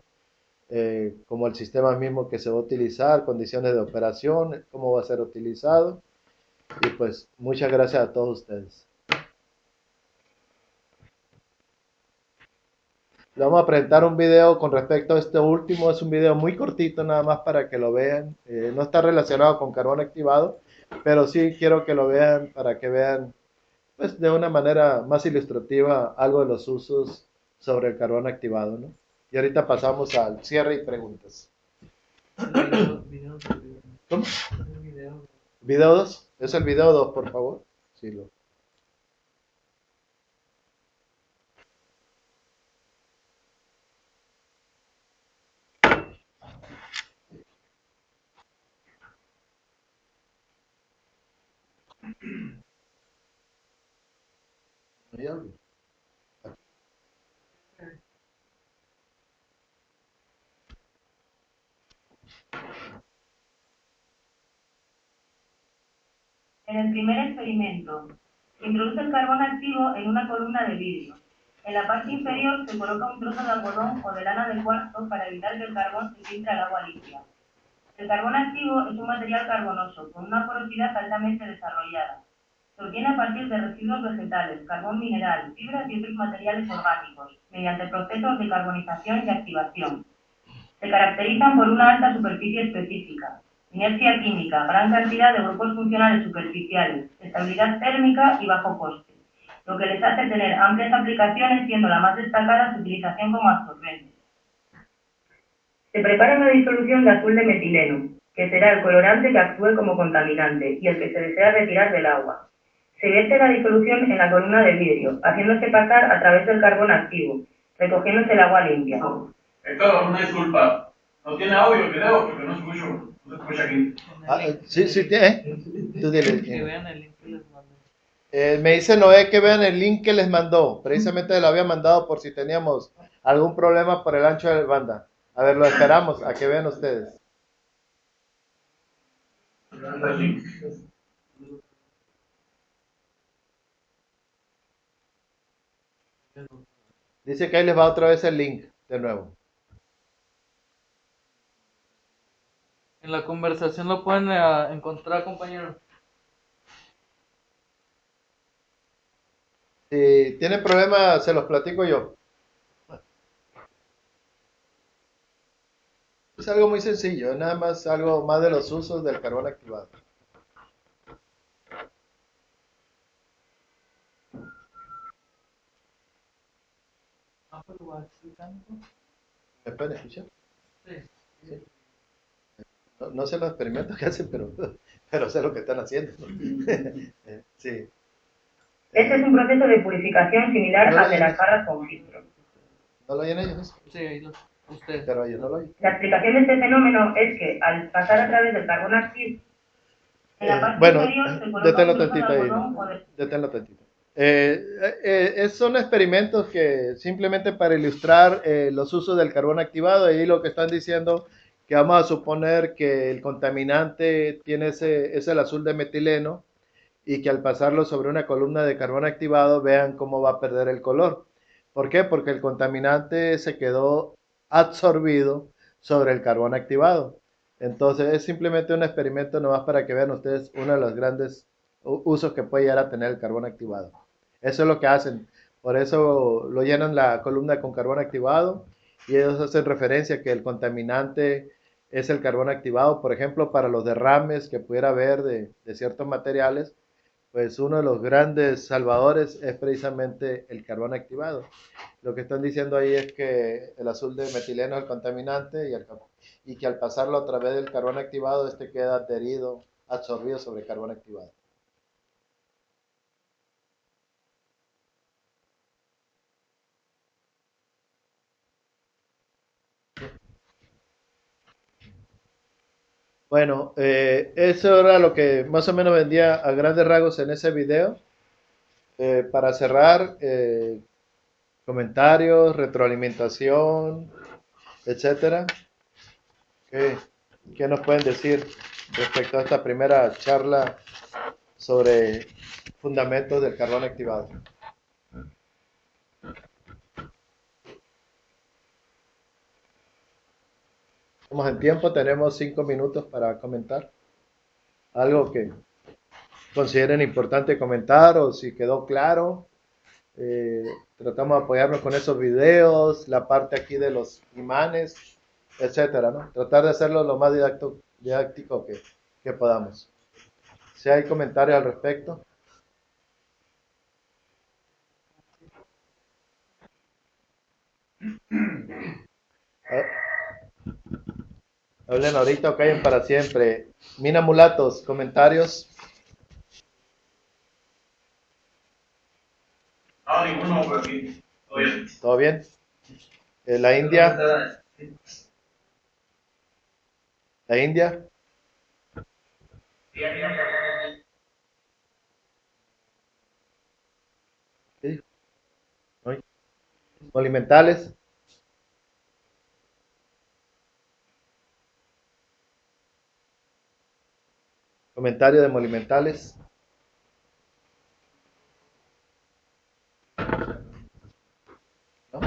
como el sistema mismo que se va a utilizar, condiciones de operación, cómo va a ser utilizado. Y pues muchas gracias a todos ustedes. Le vamos a presentar un video con respecto a este último. Es un video muy cortito nada más para que lo vean. No está relacionado con carbón activado, pero sí quiero que lo vean para que vean pues, de una manera más ilustrativa algo de los usos sobre el carbón activado, ¿no? Y ahorita pasamos al cierre y preguntas. ¿Cómo? ¿Video 2? ¿Es el video 2, por favor? Sí, lo. ¿Hay audio? En el primer experimento, se introduce el carbón activo en una columna de vidrio. En la parte inferior se coloca un trozo de algodón o de lana de cuarzo para evitar que el carbón se filtre al agua limpia. El carbón activo es un material carbonoso con una porosidad altamente desarrollada. Se obtiene a partir de residuos vegetales, carbón mineral, fibras y otros materiales orgánicos, mediante procesos de carbonización y activación. Se caracterizan por una alta superficie específica, inercia química, gran cantidad de grupos funcionales superficiales, estabilidad térmica y bajo coste, lo que les hace tener amplias aplicaciones, siendo la más destacada su utilización como absorbente. Se prepara una disolución de azul de metileno, que será el colorante que actúe como contaminante y el que se desea retirar del agua. Se vierte la disolución en la columna de vidrio, haciéndose pasar a través del carbón activo, recogiéndose el agua limpia. Héctor, una disculpa. No tiene audio el video porque no escucho. No se escucha aquí. Sí, tiene. Tú dile. Que vean el link que les mandé. Me dice Noé que vean el link que les mandó. Precisamente lo había mandado por si teníamos algún problema por el ancho de banda. A ver, lo esperamos a que vean ustedes. El link. Dice que ahí les va otra vez el link de nuevo. En la conversación lo pueden encontrar, compañero. Si tienen problemas, se los platico yo. Es algo muy sencillo, nada más algo más de los usos del carbón activado. ¿Me pueden escuchar? Sí. No sé los experimentos que hacen, pero sé lo que están haciendo. Sí. Este es un proceso de purificación similar al de las barras con filtro. ¿No lo oyen ellos? Sí, ahí usted. Pero ellos no lo oyen. La explicación de este fenómeno es que, al pasar a través del carbón activo, en la parte Bueno, inferior se coloca deténlo un trozo de tantito ahí. algodón o de... Deténlo tantito. Son experimentos que simplemente para ilustrar los usos del carbón activado, ahí lo que están diciendo que vamos a suponer que el contaminante tiene es el azul de metileno y que al pasarlo sobre una columna de carbón activado vean cómo va a perder el color. ¿Por qué? Porque el contaminante se quedó absorbido sobre el carbón activado. Entonces es simplemente un experimento nomás para que vean ustedes uno de los grandes usos que puede llegar a tener el carbón activado. Eso es lo que hacen. Por eso lo llenan la columna con carbón activado y ellos hacen referencia a que el contaminante es el carbón activado. Por ejemplo, para los derrames que pudiera haber de ciertos materiales, pues uno de los grandes salvadores es precisamente el carbón activado. Lo que están diciendo ahí es que el azul de metileno es el contaminante y que al pasarlo a través del carbón activado, este queda adherido, absorbido sobre el carbón activado. Bueno, eso era lo que más o menos vendía a grandes rasgos en ese video. Para cerrar, comentarios, retroalimentación, etcétera. ¿Qué nos pueden decir respecto a esta primera charla sobre fundamentos del carbón activado? Estamos en tiempo, tenemos 5 minutos para comentar. Algo que consideren importante comentar o si quedó claro. Tratamos de apoyarnos con esos videos, la parte aquí de los imanes, etcétera, ¿no? Tratar de hacerlo lo más didáctico que podamos. Si hay comentarios al respecto. Hablen ahorita o callen para siempre. Mina Mulatos, comentarios. No, ninguno por aquí. Todo bien. ¿Todo bien? La India. La India. ¿Qué dijo? ¿No? Molimentales. Comentario de molimentales. ¿No?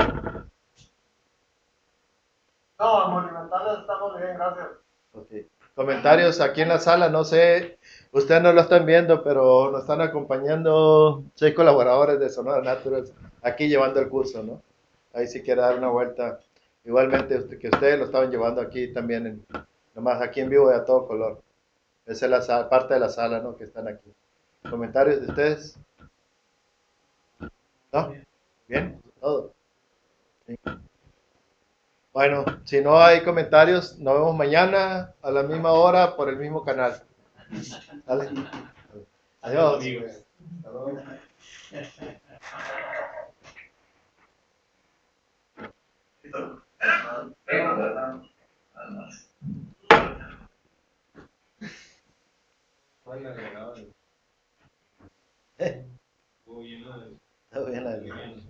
No, monumentales estamos bien, gracias. Okay. Comentarios aquí en la sala, no sé, ustedes no lo están viendo, pero nos están acompañando 6 colaboradores de Sonora Naturals aquí llevando el curso, ¿no? Ahí sí quiere dar una vuelta. Igualmente que ustedes lo estaban llevando aquí también, nomás aquí en vivo y a todo color. Esa es la parte de la sala, ¿no? Que están aquí. ¿Comentarios de ustedes? ¿No? ¿Bien? ¿Todo? Sí. Bueno, si no hay comentarios, nos vemos mañana a la misma hora por el mismo canal. ¿Vale? Adiós. Está bien, Adrián.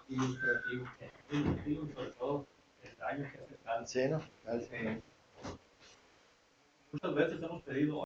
Ilustrativo. Sobre todo, el daño que hace. Sí, ¿no? Muchas veces hemos pedido